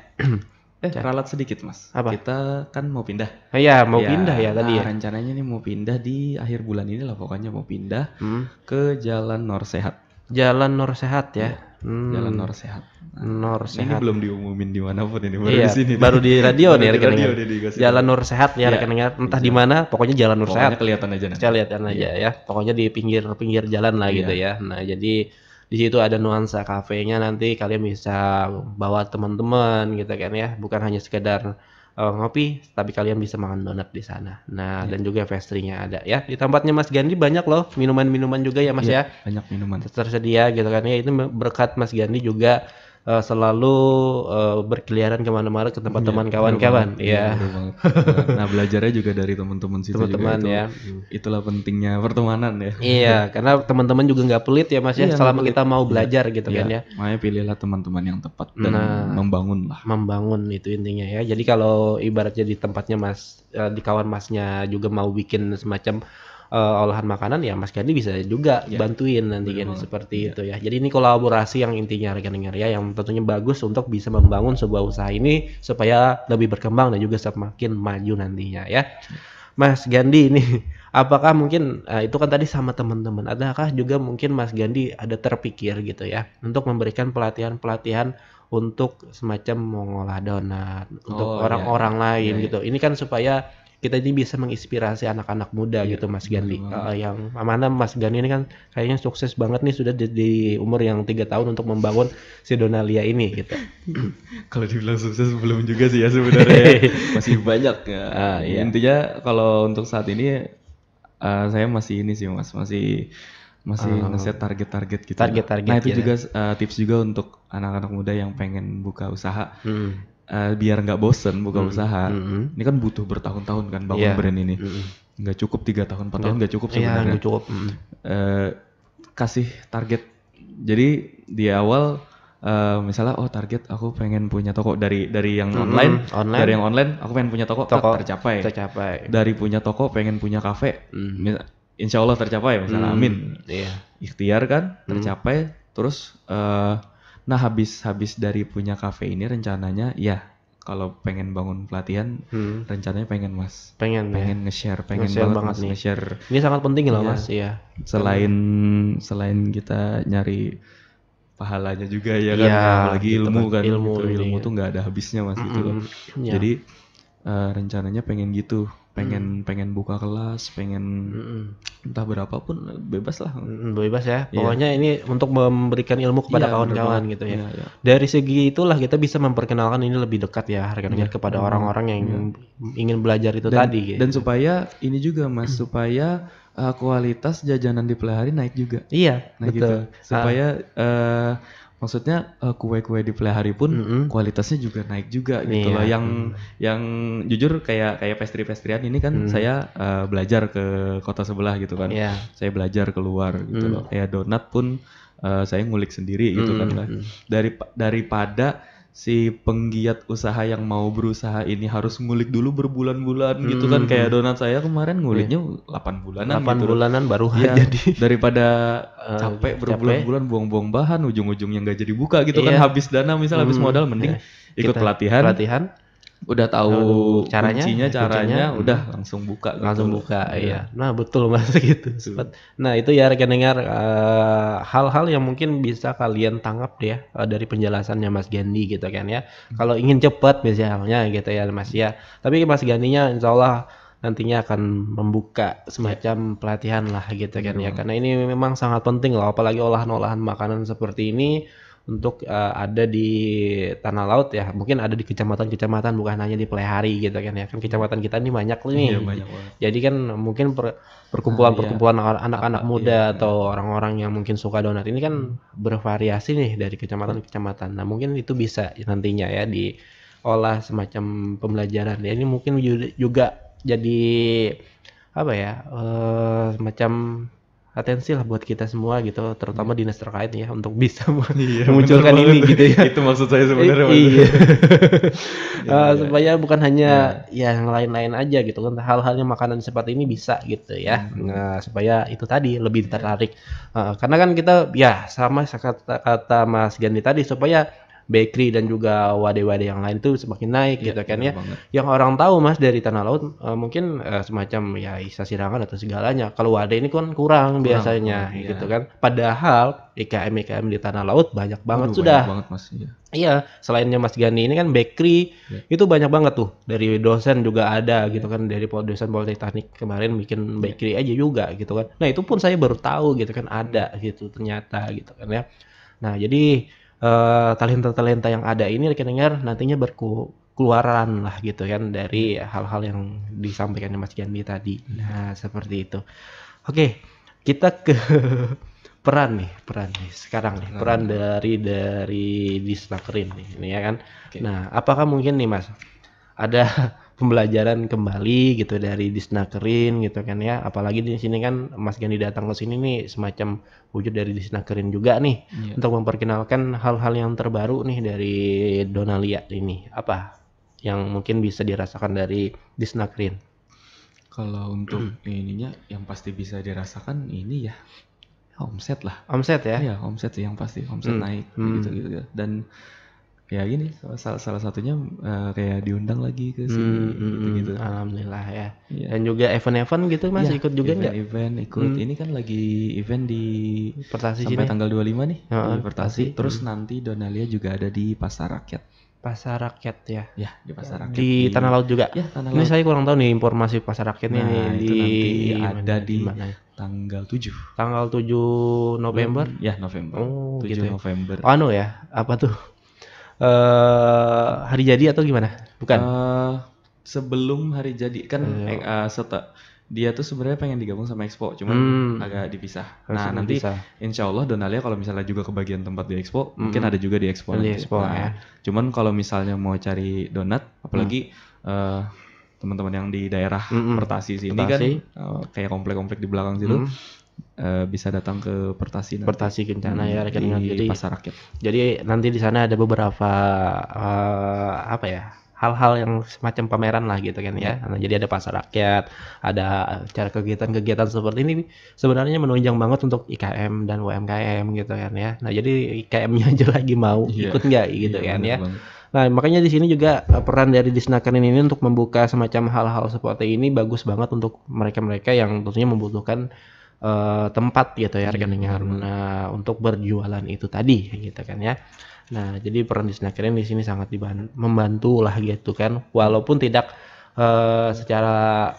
Ralat sedikit Mas. Apa? Kita kan mau pindah. Iya, mau pindah ya tadi ya. Rencananya nih mau pindah di akhir bulan ini lah, pokoknya mau pindah ke Jalan Norsehat. Jalan Norsehat ya. Jalan Norsehat. Norsehat. Ini belum diumumin di manapun ini, baru di sini. Baru di radio nih rekan-rekan. Jalan Norsehat ya rekan-rekan. Entah di mana, pokoknya Jalan Norsehat. Pokoknya kelihatan aja nanti. Kelihatan aja ya. Pokoknya di pinggir jalan lah gitu ya. Nah, jadi di situ ada nuansa kafenya, nanti kalian bisa bawa teman-teman gitu kan ya. Bukan hanya sekedar ngopi, tapi kalian bisa makan donat di sana. Nah, dan juga pastry-nya ada ya. Di tempatnya Mas Gandhi banyak loh minuman-minuman juga ya Mas ya. Banyak minuman tersedia gitu kan ya. Itu berkat Mas Gandhi juga selalu berkeliaran kemana-mana ke tempat teman kawan-kawan ya. Nah belajarnya juga dari teman-teman situ teman-teman juga ya. Itulah pentingnya pertemanan ya. Iya, karena teman-teman juga nggak pelit ya Mas ya, selama kita mau belajar gitu kan ya. Makanya pilihlah teman-teman yang tepat dan membangun lah. Membangun itu intinya ya. Jadi kalau ibaratnya di tempatnya Mas, di kawan Masnya juga mau bikin semacam olahan makanan ya, Mas Gandhi bisa juga bantuin nanti kan seperti itu ya. Jadi ini kolaborasi yang intinya rekan-rekan ya, yang tentunya bagus untuk bisa membangun sebuah usaha ini supaya lebih berkembang dan juga semakin maju nantinya ya. Mas Gandhi ini apakah mungkin itu kan tadi sama teman-teman, adakah juga mungkin Mas Gandhi ada terpikir gitu ya untuk memberikan pelatihan-pelatihan untuk semacam mengolah donat untuk orang-orang lain gitu. Ini kan supaya kita ini bisa menginspirasi anak-anak muda gitu Mas Gandhi. Yang mana Mas Gandhi ini kan kayaknya sukses banget nih sudah di umur yang 3 tahun untuk membangun si Donalia ini gitu. Kalau dibilang sukses belum juga sih ya sebenarnya. Masih banyak ya. Intinya kalau untuk saat ini saya masih ini sih Mas, masih masih ngeset target-target gitu. Target-target. Nah itu juga tips juga untuk anak-anak muda yang pengen buka usaha. Biar nggak bosen buka usaha. Ini kan butuh bertahun-tahun kan bangun brand ini. Nggak cukup 3 tahun 4 tahun nggak cukup sebenarnya. Nggak cukup. Kasih target. Jadi di awal misalnya target aku pengen punya toko dari yang online, dari yang online aku pengen punya toko tercapai. Dari punya toko pengen punya kafe, insya Allah tercapai misalnya, amin. Ikhtiar kan tercapai. Terus nah habis dari punya kafe ini rencananya ya kalau pengen bangun pelatihan, rencananya pengen nge-share, pengen banget nge-share. Ini sangat penting loh Mas. Iya. Selain kita nyari pahalanya juga ya kan, apalagi gitu ilmu kan, ilmu tuh nggak ada habisnya Mas gitu loh. Jadi rencananya pengen gitu, pengen buka kelas, pengen entah berapapun bebas lah. Bebas ya. Pokoknya ini untuk memberikan ilmu kepada kawan-kawan gitu ya. Dari segi itulah kita bisa memperkenalkan ini lebih dekat ya rekan-rekan kepada orang-orang yang ingin belajar itu tadi. Dan supaya ini juga Mas, supaya kualitas jajanan di Pelihari naik juga. Iya, nah betul. Gitu. Supaya maksudnya kue-kue di Pelihari pun kualitasnya juga naik juga gitu loh. Yang jujur kayak pastry-pastryan ini kan saya belajar ke kota sebelah gitu kan. Saya belajar keluar gitu loh. Kayak donat pun saya ngulik sendiri gitu kan lah. Daripada si penggiat usaha yang mau berusaha ini harus ngulik dulu berbulan-bulan gitu kan, kayak donat saya kemarin nguliknya 8 bulanan 8 bulanan baru jadi. Daripada capek berbulan-bulan buang-buang bahan ujung-ujungnya nggak jadi buka gitu kan, habis dana misal habis modal, mending ikut pelatihan udah tahu caranya udah langsung buka iya. Nah betul Mas gitu. Nah itu ya rekan dengar hal-hal yang mungkin bisa kalian tangkap ya dari penjelasannya Mas Gandhi gitu kan ya. Kalau ingin cepat misalnya gitu ya Mas ya, tapi Mas Gandhinya insya Allah nantinya akan membuka semacam pelatihan lah gitu kan ya, karena ini memang sangat penting loh, apalagi olahan-olahan makanan seperti ini untuk ada di tanah laut ya, mungkin ada di kecamatan-kecamatan, bukan hanya di Pelihari gitu kan ya, kan kecamatan kita ini banyak nih. Jadi kan mungkin perkumpulan anak-anak muda atau orang-orang yang mungkin suka donat ini kan bervariasi nih dari kecamatan ke kecamatan. Nah mungkin itu bisa nantinya ya diolah semacam pembelajaran ya, ini mungkin juga jadi apa ya, semacam atensi lah buat kita semua gitu, terutama dinas terkait ya, untuk bisa memunculkan ini gitu ya. Itu maksud saya sebenarnya. Supaya bukan hanya yang lain-lain aja gitu kan, hal-hal yang makanan seperti ini bisa gitu ya. Nah, supaya itu tadi lebih tertarik. Karena kan kita ya sama kata Mas Gandhi tadi, supaya bakery dan juga wadah-wadah yang lain itu semakin naik gitu kan ya. Yang orang tahu Mas dari tanah laut mungkin semacam ya Isa Sirangan atau segalanya. Kalau wadah ini kan kurang biasanya gitu kan. Padahal IKM di tanah laut banyak banget sudah. Banyak banget Mas. Iya, selainnya Mas Gani ini kan bakery itu banyak banget tuh. Dari dosen juga ada gitu kan, dari dosen Politeknik kemarin bikin bakery aja juga gitu kan. Nah, itu pun saya baru tahu gitu kan ada gitu ternyata gitu kan ya. Nah, jadi talenta-talenta yang ada ini rekan dengar nantinya berkeluaran lah gitu kan dari hal-hal yang disampaikan Mas Gandhi tadi. Nah seperti itu. Oke, kita ke peran nih sekarang nih, peran dari Disnakerin nih ini ya kan. Nah apakah mungkin nih Mas ada pembelajaran kembali gitu dari Disnakerin gitu kan ya, apalagi di sini kan Mas Gandhi datang ke sini nih semacam wujud dari Disnakerin juga nih untuk memperkenalkan hal-hal yang terbaru nih dari Donalia ini, apa yang mungkin bisa dirasakan dari Disnakerin? Kalau untuk ininya yang pasti bisa dirasakan ini ya omset lah. Omset ya? Iya omset sih yang pasti, omset naik gitu. Dan ya gini salah satunya kayak diundang lagi ke sini gitu. Alhamdulillah ya. Dan juga event-event gitu Mas ikut juga nggak? Event ikut. Ini kan lagi event di Pertasi sampai sini. tanggal 25 nih di Pertasi. Terus nanti Donalia juga ada di Pasar Rakyat. Pasar Rakyat ya? Ya di Pasar Rakyat. Di Tanah Laut juga? Ya Tanah Laut. Ini saya kurang tahu nih informasi Pasar Rakyat ini itu nanti ada di tanggal 7. Tanggal 7 November? Ya November. Oh 7 gitu ya. November. Anu ya, apa tuh? Hari jadi atau gimana? Bukan. Sebelum hari jadi kan dia tuh sebenarnya pengen digabung sama Expo, cuman agak dipisah. Nah, nanti insya Allah Donalia kalau misalnya juga kebagian tempat di Expo, mungkin ada juga di Expo nanti. Nah, cuman kalau misalnya mau cari donat, apalagi teman-teman yang di daerah Pertasi sini kan, kayak komplek-komplek di belakang situ, bisa datang ke Pertasi nanti. Pertasi Kencana ya, rekan-rekan. Jadi Pasar Rakyat. Jadi nanti di sana ada beberapa apa ya, hal-hal yang semacam pameran lah gitu kan ya. Nah, jadi ada pasar rakyat, ada acara kegiatan-kegiatan seperti ini sebenarnya menunjang banget untuk IKM dan UMKM gitu kan ya. Nah, jadi IKM-nya aja lagi mau ikut nggak gitu kan ya. Banget. Nah, makanya di sini juga peran dari Disnaker ini untuk membuka semacam hal-hal seperti ini bagus banget untuk mereka-mereka yang tentunya membutuhkan tempat gitu ya rekan dengar. Nah, untuk berjualan itu tadi gitu kan ya. Nah, jadi peran Disnaker di sini sangat membantu lah gitu kan, walaupun tidak secara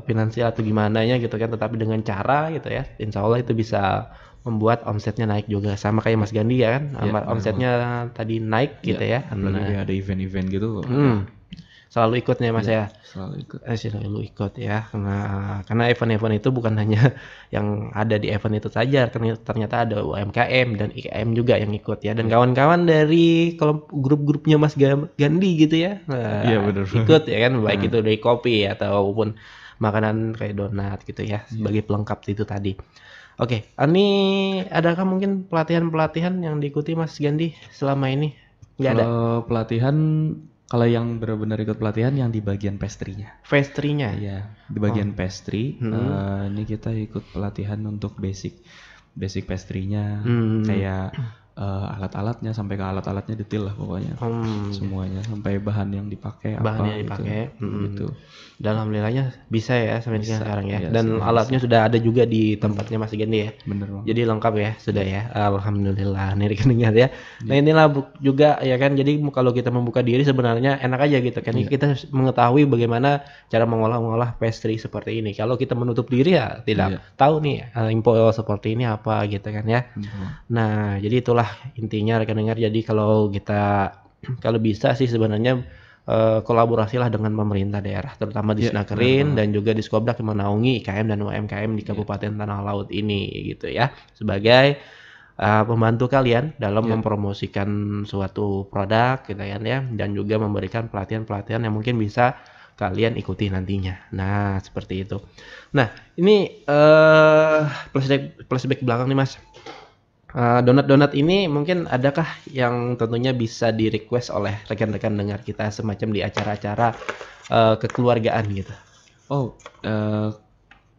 finansial atau gimana ya gitu kan, tetapi dengan cara gitu ya, insya Allah itu bisa membuat omsetnya naik juga, sama kayak Mas Gandhi ya kan, omsetnya tadi naik gitu ya. Nah, ada event-event gitu. Selalu ikutnya Mas ya. Selalu ikut. Selalu ikut ya, karena event-event itu bukan hanya yang ada di event itu saja, ternyata ada UMKM dan IKM juga yang ikut ya, dan kawan-kawan dari kalau grup-grupnya Mas Gandhi gitu ya. Iya benar. Ikut ya kan, baik itu dari kopi ataupun makanan kayak donat gitu ya, sebagai pelengkap itu tadi. Oke, ini adakah mungkin pelatihan-pelatihan yang diikuti Mas Gandhi selama ini? Nggak ada. Pelatihan, kalau yang benar-benar ikut pelatihan yang di bagian pastry-nya. Pastry-nya? Iya, di bagian pastry. Ini kita ikut pelatihan untuk basic pastry-nya, kayak alat-alatnya, sampai ke alat-alatnya detail lah pokoknya. Semuanya, sampai bahan yang dipakai gitu. Dan alhamdulillahnya bisa ya sampai sekarang ya. Dan alatnya sudah ada juga di tempatnya Mas Gandhi ya. Bener banget. Jadi lengkap ya sudah ya. Alhamdulillah nih dengar ya. Nah, inilah juga ya kan. Jadi kalau kita membuka diri sebenarnya enak aja gitu kan. Kita mengetahui bagaimana cara mengolah pastry seperti ini. Kalau kita menutup diri ya tidak tahu nih info seperti ini apa gitu kan ya. Nah, jadi itulah intinya rekan dengar. Jadi kalau bisa sih sebenarnya kolaborasilah dengan pemerintah daerah, terutama di Disnakerin dan juga di Skobdak yang menaungi IKM dan UMKM di Kabupaten Tanah Laut ini gitu ya, sebagai pembantu kalian dalam mempromosikan suatu produk gitu kan ya, dan juga memberikan pelatihan-pelatihan yang mungkin bisa kalian ikuti nantinya. Nah, seperti itu. Nah, ini flashback belakang nih Mas. Donat-donat ini mungkin adakah yang tentunya bisa di request oleh rekan-rekan dengar kita semacam di acara-acara kekeluargaan gitu?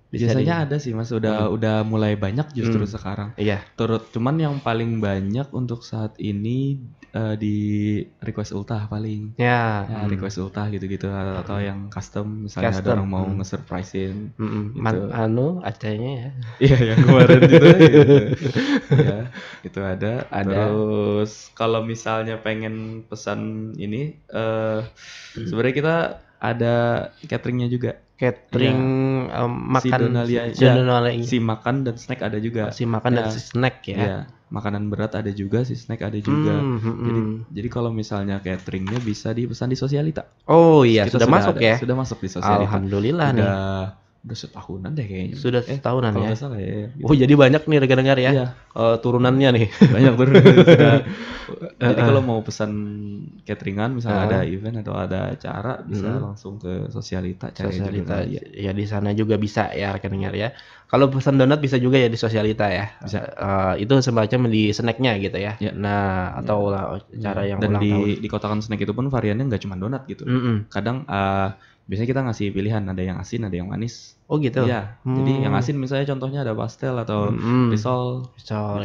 Biasanya ada sih Mas, udah mulai banyak justru sekarang. Iya. Cuman yang paling banyak untuk saat ini di request ultah paling. Ya. Request ultah gitu-gitu, atau yang custom, misalnya ada orang mau nge-surprisein. Gitu. Acanya ya. Iya, yang kemarin gitu. Ya, itu ada. Terus kalau misalnya pengen pesan ini, sebenarnya kita ada cateringnya juga. Catering makan si makan dan snack ada juga. Si makan dan si snack ya. Iya, makanan berat ada juga, si snack ada juga. Jadi kalau misalnya cateringnya bisa dipesan di Sosialita. Oh iya, sudah masuk ya? Sudah masuk di Sosialita. Alhamdulillah nih. Udah setahunan deh kayaknya. Sudah setahunan kalau ya. Nggak salah ya. Gitu. Oh jadi banyak nih rekan-rekan ya. Iya. Turunannya nih. Banyak sudah. Jadi kalau mau pesan cateringan, misalnya ada event atau ada acara, bisa langsung ke Sosialita. Sosialita. Ya di sana juga bisa ya rekan-rekan ya. Kalau pesan donat bisa juga ya di Sosialita ya. Bisa. Itu semacam di snacknya gitu ya. Nah atau cara yang dan di kotakan snack itu pun variannya nggak cuma donat gitu. Kadang biasanya kita ngasih pilihan, ada yang asin, ada yang manis. Oh gitu? Iya, jadi yang asin misalnya contohnya ada pastel atau risol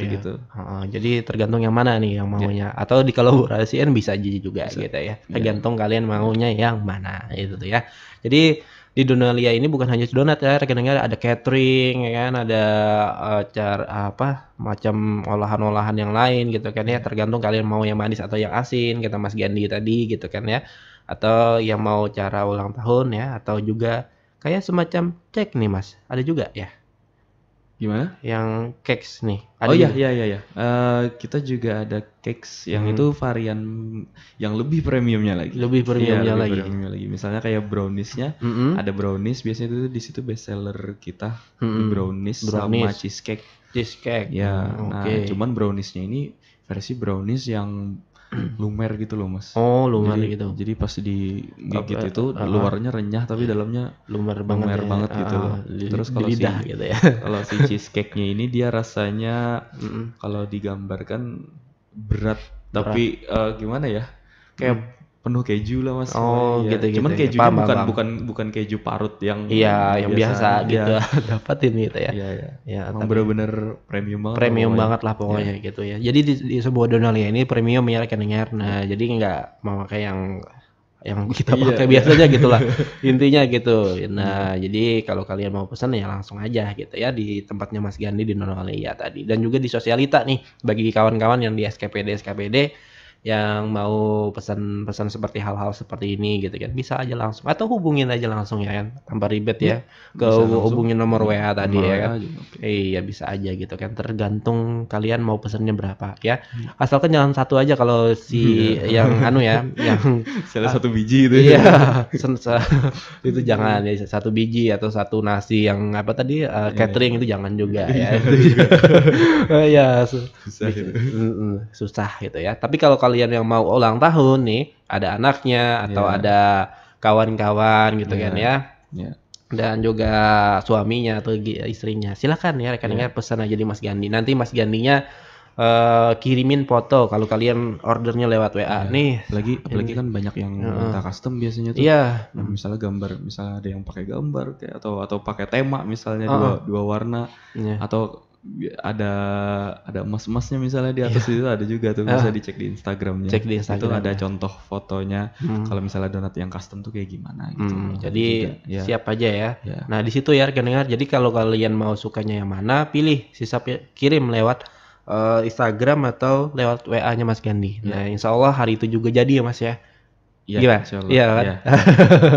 gitu. Jadi tergantung yang mana nih yang maunya. Atau dikolaborasikan bisa juga gitu ya. Tergantung kalian maunya yang mana itu tuh ya. Jadi di Donalia ini bukan hanya donat ya, rekan-rekan, ada catering ya kan, ada macam olahan-olahan yang lain gitu kan ya. Tergantung kalian mau yang manis atau yang asin, kata Mas Gandhi tadi gitu kan ya. Atau yang mau cara ulang tahun ya, atau juga kayak semacam cake nih Mas, ada juga ya? Gimana? Yang cakes nih. Oh iya. Kita juga ada cakes yang itu varian yang lebih premiumnya lagi. Lebih premiumnya lagi. Premiumnya lagi. Misalnya kayak browniesnya, ada brownies biasanya itu di situ best seller kita. Brownies sama cheesecake. Cheesecake. Ya, nah cuman browniesnya ini versi brownies yang lumer gitu loh mas. Oh lumer gitu. Jadi pas digigit itu luarnya renyah tapi dalamnya lumer banget gitu loh. Terus kalau gitu ya. Kalau si cheesecake-nya ini dia rasanya kalau digambarkan berat. Tapi gimana ya? Kayak penuh keju lah mas. Oh gitu. Cuman kejunya bukan keju parut yang yang biasa gitu dapatin gitu ya. Iya. Emang bener-bener premium banget. Premium banget lah pokoknya gitu ya. Jadi di sebuah Donalia ini premium ya rekan dengar. Nah jadi nggak memakai yang kita pakai biasanya gitulah intinya gitu. Nah jadi kalau kalian mau pesan ya langsung aja gitu ya di tempatnya Mas Gandhi di Donalia tadi. Dan juga di Sosialita nih bagi kawan-kawan yang di SKPD yang mau pesan seperti hal-hal seperti ini gitu kan bisa aja langsung atau hubungin aja langsung ya kan tanpa ribet ya ke hubungin nomor WA tadi ya kan. Iya bisa aja gitu kan tergantung kalian mau pesannya berapa ya asalkan jangan satu aja kalau si yang yang salah satu biji itu itu jangan ya satu biji atau satu nasi yang apa tadi catering itu jangan juga ya. Ya susah gitu ya tapi kalau kalian yang mau ulang tahun nih, ada anaknya atau ada kawan-kawan gitu kan ya. Dan juga suaminya atau istrinya. Silakan ya rekan-rekan pesan aja di Mas Gandhi. Nanti Mas Gandinya kirimin foto kalau kalian ordernya lewat WA nih. Apalagi kan banyak yang minta custom biasanya tuh. Iya. Misalnya gambar, misalnya ada yang pakai gambar kayak atau pakai tema misalnya dua warna atau ada emas-emasnya misalnya di atas itu ada juga tuh bisa dicek di Instagramnya. Itu ada contoh fotonya kalau misalnya donat yang custom tuh kayak gimana gitu. Jadi siap aja ya. Nah di situ ya rekan dengar. Jadi kalau kalian mau sukanya yang mana pilih kirim lewat Instagram atau lewat WA-nya Mas Gandhi. Nah insya Allah hari itu juga jadi ya Mas ya. Iya, iya kan?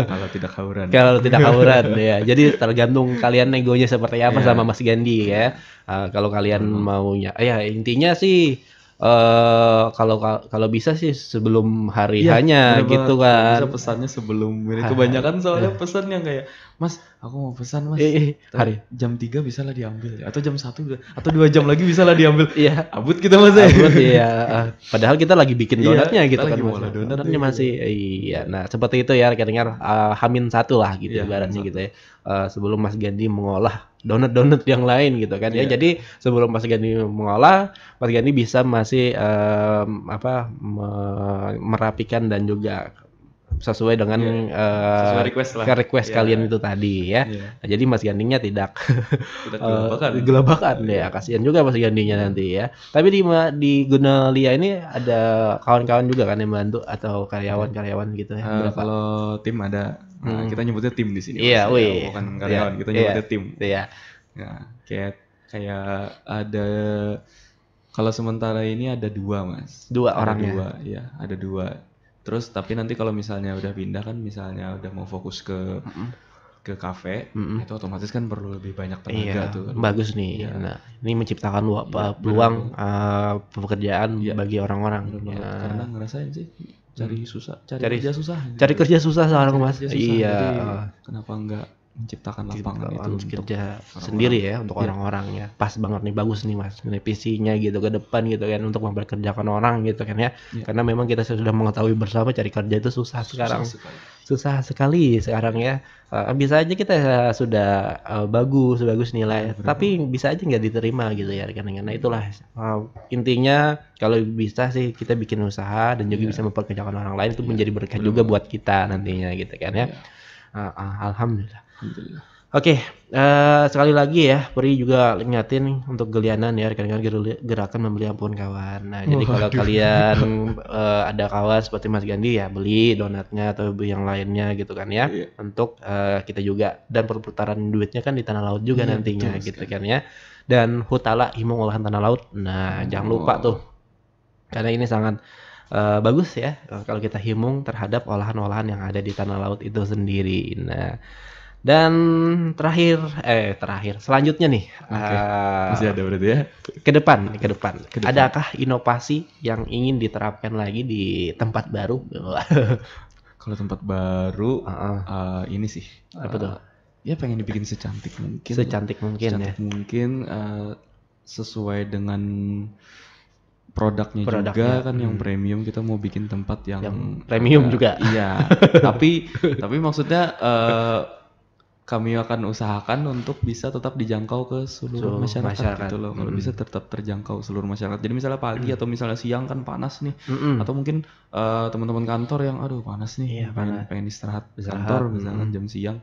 Kalau tidak kawuran. Ya. Jadi tergantung kalian negonya seperti apa sama Mas Gandhi ya. Kalau kalian maunya, ya intinya sih kalau bisa sih sebelum hari hanya gitu kan. Bisa pesannya sebelum ini. Kebanyakan soalnya pesan yang kayak, Mas, aku mau pesan Mas. Hari jam 3 bisa lah diambil ya. Atau jam 1 atau 2 jam lagi bisa lah diambil. Iya. Abut kita Mas. Abut iya. Padahal kita lagi bikin donatnya gitu kan. Donatnya masih iya. Nah, seperti itu ya rekan-rekan H-1 lah gitu ibaratnya gitu ya. Sebelum Mas Gandhi mengolah donat yang lain gitu kan ya. Jadi sebelum Mas Gandhi mengolah, Mas Gandhi bisa masih merapikan dan juga sesuai dengan sesuai request kalian itu tadi ya. Nah, jadi Mas Gandinya tidak gelabakan ya. Kasihan juga Mas Gandinya nanti ya. Tapi di Gunalia ini ada kawan-kawan juga kan yang bantu atau karyawan-karyawan gitu ya. Kalau tim ada. Nah, kita nyebutnya tim di sini. Iya, bukan karyawan, kita nyebutnya tim. Iya. Nah, kayak ada kalau sementara ini ada 2 Mas. 2 orangnya. Ada 2. Terus tapi nanti kalau misalnya udah pindah kan misalnya udah mau fokus ke kafe, itu otomatis kan perlu lebih banyak tenaga tuh. Bagus nih. Nah, ini menciptakan peluang pekerjaan bagi orang-orang. Karena ngerasain sih cari kerja susah sekarang Mas. Iya. Kenapa enggak menciptakan lapangan itu kerja sendiri ya untuk orang-orangnya. Pas banget nih, bagus nih Mas. Ini visinya gitu ke depan gitu kan untuk memperkerjakan orang gitu kan ya. Karena memang kita sudah mengetahui bersama cari kerja itu susah sekarang. Susah sekali sekarang ya. Bisa aja kita sudah bagus nilai, tapi bisa aja nggak diterima gitu ya karena itulah intinya kalau bisa sih kita bikin usaha dan juga bisa memperkerjakan orang lain itu menjadi berkah juga buat kita nantinya gitu kan ya. Alhamdulillah. Oke, sekali lagi ya, Pri juga ingatin untuk gelianan ya, rekan-rekan gerakan membeli ampun kawan. Nah, jadi kalau kalian ada kawan seperti Mas Gandhi ya, beli donatnya atau beli yang lainnya gitu kan ya, untuk kita juga dan perputaran duitnya kan di tanah laut juga nantinya gitu kan ya. Dan Hutala Himung Olahan Tanah Laut. Nah, jangan lupa tuh, karena ini sangat bagus ya kalau kita himung terhadap olahan-olahan yang ada di tanah laut itu sendiri. Nah, Dan terakhir selanjutnya nih, masih ada berarti ya? Ke depan. Adakah inovasi yang ingin diterapkan lagi di tempat baru? Kalau tempat baru, ini sih. Apa tuh? Ya pengen dibikin secantik mungkin. Secantik mungkin ya. Sesuai dengan produknya juga kan yang premium, kita mau bikin tempat yang premium juga. Iya. tapi maksudnya kami akan usahakan untuk bisa tetap dijangkau ke seluruh masyarakat gitu loh. Kalau bisa tetap terjangkau seluruh masyarakat. Jadi misalnya pagi atau misalnya siang kan panas nih. Atau mungkin teman-teman kantor yang aduh panas nih, pengen istirahat kantor misalkan jam siang.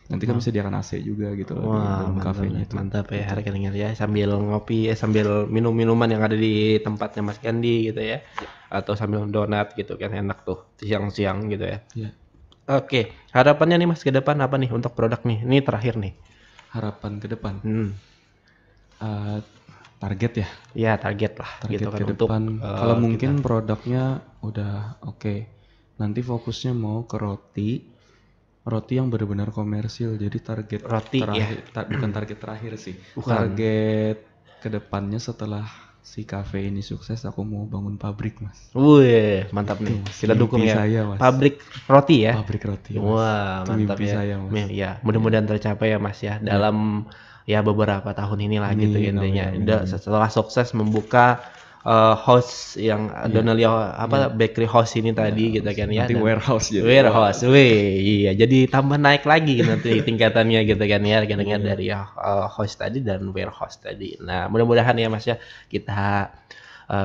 Nanti kan bisa diakan AC juga gitu loh di dalam kafenya itu. Mantap ya, harga dengar ya, sambil ngopi sambil minum minuman yang ada di tempatnya Mas Gandhi gitu ya. Atau sambil donat gitu kan, enak tuh siang-siang gitu ya. Iya. Oke, harapannya nih Mas ke depan apa nih untuk produk nih? Ini terakhir nih. Harapan ke depan. Target ya? Iya, target lah. Target gitu kan, ke depan. Kalau mungkin produknya udah oke. Nanti fokusnya mau ke roti yang benar-benar komersil. Jadi target roti terakhir, bukan target terakhir sih. Target ke depannya setelah si kafe ini sukses, aku mau bangun pabrik, Mas. Wih, mantap nih. Kita dukung ya. Saya, Mas. Pabrik roti ya? Pabrik roti, Mas. Wah, mantap ya. Saya, Mas. Ya, mudah-mudahan tercapai ya, Mas ya. Dalam ya beberapa tahun inilah gitu intinya. Setelah sukses membuka house yang Donalia bakery house ini tadi gitu kan ya. Nanti warehouse gitu. Warehouse. Wih, iya. Jadi tambah naik lagi nanti tingkatannya gitu kan ya. Dengar dari house tadi dan warehouse tadi. Nah, mudah-mudahan ya Mas ya kita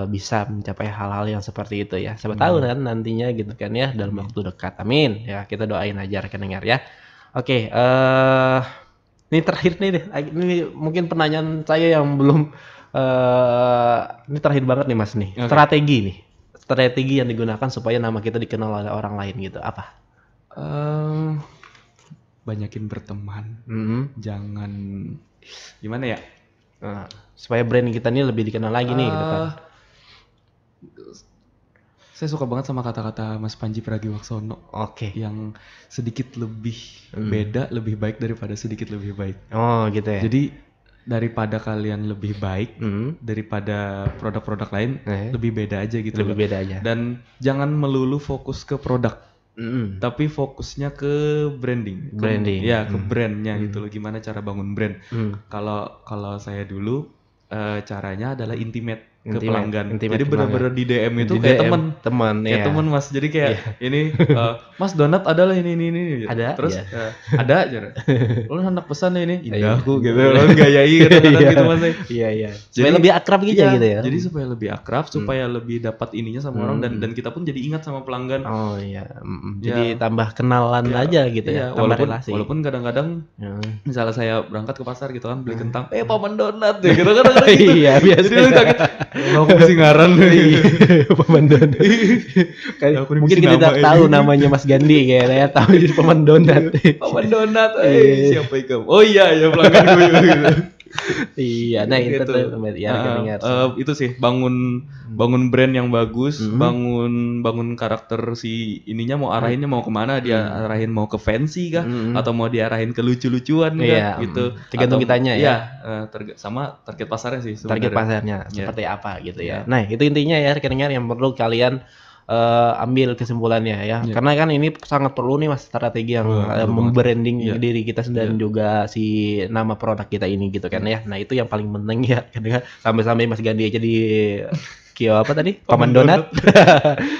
bisa mencapai hal-hal yang seperti itu ya. Siapa tahu kan nantinya gitu kan ya dalam waktu dekat. Amin. Ya, kita doain aja rekan dengar ya. Oke, ini terakhir nih deh. Ini mungkin pertanyaan saya yang belum ini terakhir banget nih Mas nih. Strategi yang digunakan supaya nama kita dikenal oleh orang lain gitu. Apa? Banyakin berteman. Jangan gimana ya? Supaya brand kita ini lebih dikenal lagi nih gitu kan. Saya suka banget sama kata-kata Mas Panji Pragiwaksono. Oke. Yang sedikit lebih beda, lebih baik daripada sedikit lebih baik. Oh gitu ya. Jadi daripada kalian lebih baik daripada produk-produk lain, lebih beda aja gitu. Lebih beda aja. Dan jangan melulu fokus ke produk, tapi fokusnya ke branding. Ya, ke brandnya gitu loh. Gimana cara bangun brand? Kalau saya dulu caranya adalah intimate ke pelanggan. Jadi benar-benar di DM itu kayak teman ya. Teman Mas. Jadi kayak ini Mas donat adalah ini gitu. Ada. Terus ada aja. Lu hendak pesan ini indahku gitu. Lu gayai kadang-kadang gitu Mas. Iya. Supaya lebih akrab gitu ya. Jadi supaya lebih akrab, supaya lebih dapat ininya sama orang dan kita pun jadi ingat sama pelanggan. Oh iya. Jadi tambah kenalan aja gitu ya. Tambah relasi. Walaupun kadang-kadang misalnya saya berangkat ke pasar gitu kan beli kentang, paman donat ya gitu kan. Iya, biasa. Jadi lu kaget, aku mesti ngaran paman donat. Mungkin kita tidak tahu namanya Mas Gandhi kayaknya, tahu jadi paman donat. Paman donat, siapa itu? Oh iya ya pelanggan gue gitu. Iya, nah itu tuh ya itu sih bangun brand yang bagus, bangun karakter si ininya mau arahinnya mau kemana, dia arahin mau ke fancy kah atau mau diarahin ke lucu-lucuan kah gitu. Tergantung kitanya ya. Sama target pasarnya sih sebenarnya. Target pasarnya seperti apa gitu ya. Nah, itu intinya ya rekan-rekan yang perlu kalian ambil kesimpulannya ya. Karena kan ini sangat perlu nih Mas strategi yang membranding diri kita dan juga si nama produk kita ini gitu kan ya. Nah, itu yang paling penting ya. Karena sampai-sampai Mas Gandhi aja di apa tadi? Paman donat.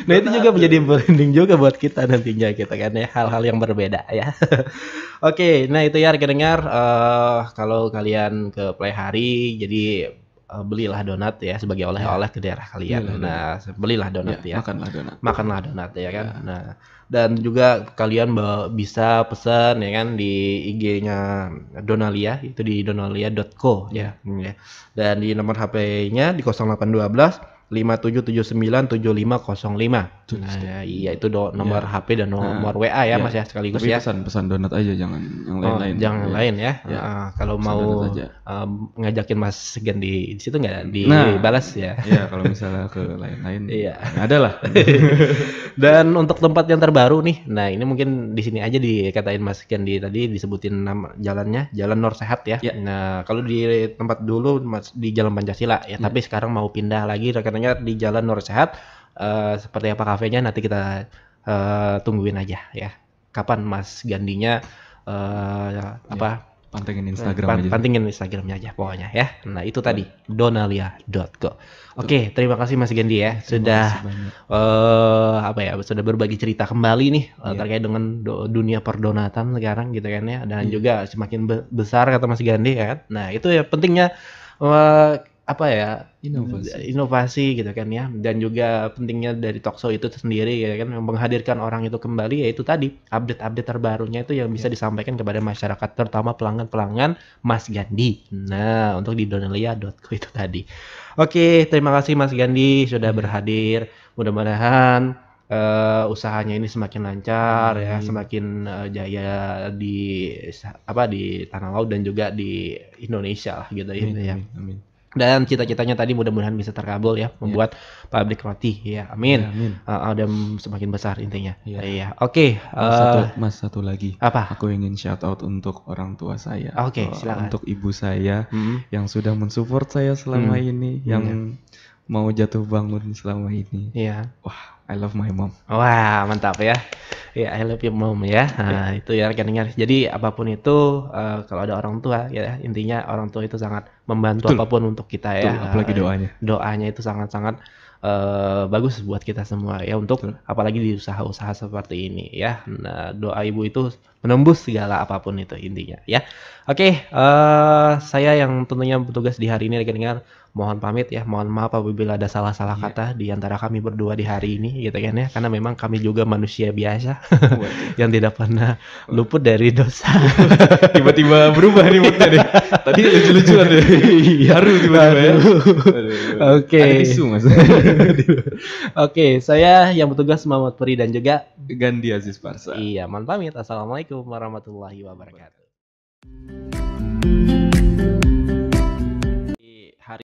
Nah, itu juga menjadi branding juga buat kita nantinya gitu kan ya. Hal-hal yang berbeda ya. Oke, nah itu ya rekan-rekan kalau kalian ke Play Hari jadi belilah donat ya sebagai oleh-oleh ke daerah kalian. Nah, belilah donat ya. Makanlah donat ya kan. Nah, dan juga kalian bisa pesan ya kan di IG-nya Donalia itu di donalia.co ya. Dan di nomor HP-nya di 0812 57797505. Nah, iya itu nomor HP dan nomor WA ya Mas ya sekaligus ya. Pesan donat aja, jangan yang lain-lain. Jangan lain ya. Kalau mau ngajakin Mas Gandhi di situ nggak dibalas ya. Iya, kalau misalnya ke lain-lain. Ada lah. Dan untuk tempat yang terbaru nih, nah ini mungkin di sini aja dikatain Mas Gandhi tadi disebutin nama jalannya, Jalan Nur Sehat ya. Nah kalau di tempat dulu Mas di Jalan Pancasila ya, tapi sekarang mau pindah lagi rekannya di Jalan Nur Sehat. Seperti apa kafenya nanti kita tungguin aja ya. Kapan Mas Gandinya pantengin Instagram aja. Pantengin Instagramnya aja pokoknya ya. Nah itu tadi donalia.co. Oke, terima kasih Mas Gandhi ya sudah sudah berbagi cerita kembali nih terkait dengan dunia perdonatan sekarang gitu kan ya, dan juga semakin besar kata Mas Gandhi kan. Nah itu ya pentingnya inovasi gitu kan ya, dan juga pentingnya dari Talkshow itu sendiri ya kan, menghadirkan orang itu kembali, yaitu tadi update terbarunya itu yang bisa disampaikan kepada masyarakat, terutama pelanggan Mas Gandhi. Nah untuk di donalia.co itu tadi. Oke, terima kasih Mas Gandhi sudah berhadir. Mudah-mudahan usahanya ini semakin lancar ya, semakin jaya di tanah laut dan juga di Indonesia lah gitu ya. Amin. Dan cita-citanya tadi mudah-mudahan bisa terkabul ya, membuat pabrik roti ya, amin. Dan semakin besar intinya. Oke. Mas satu lagi. Apa? Aku ingin shout out untuk orang tua saya. Oke, silakan. Untuk ibu saya yang sudah mensupport saya selama ini, yang mau jatuh bangun selama ini. Wah, I love my mom. Wah, mantap ya. I love your mom ya. Nah, itu ya rekan-rekan. Jadi apapun itu kalau ada orang tua ya, intinya orang tua itu sangat membantu apapun untuk kita ya. Apalagi doanya. Doanya itu sangat-sangat bagus buat kita semua ya, untuk apalagi di usaha-usaha seperti ini ya. Nah, doa ibu itu menembus segala apapun itu intinya ya. Oke, saya yang tentunya bertugas di hari ini rekan-rekan mohon pamit ya, mohon maaf apabila ada salah-salah kata di antara kami berdua di hari ini gitu kan ya, karena memang kami juga manusia biasa yang tidak pernah luput dari dosa. Tiba-tiba berubah nih moodnya deh. Tadi lucu-lucuan deh. Haru tiba-tiba ya. Oke. Ada isu Mas. Oke, saya yang bertugas Muhammad Puri dan juga Gandhi Aziz Parsa. Iya, mohon pamit. Assalamualaikum warahmatullahi wabarakatuh.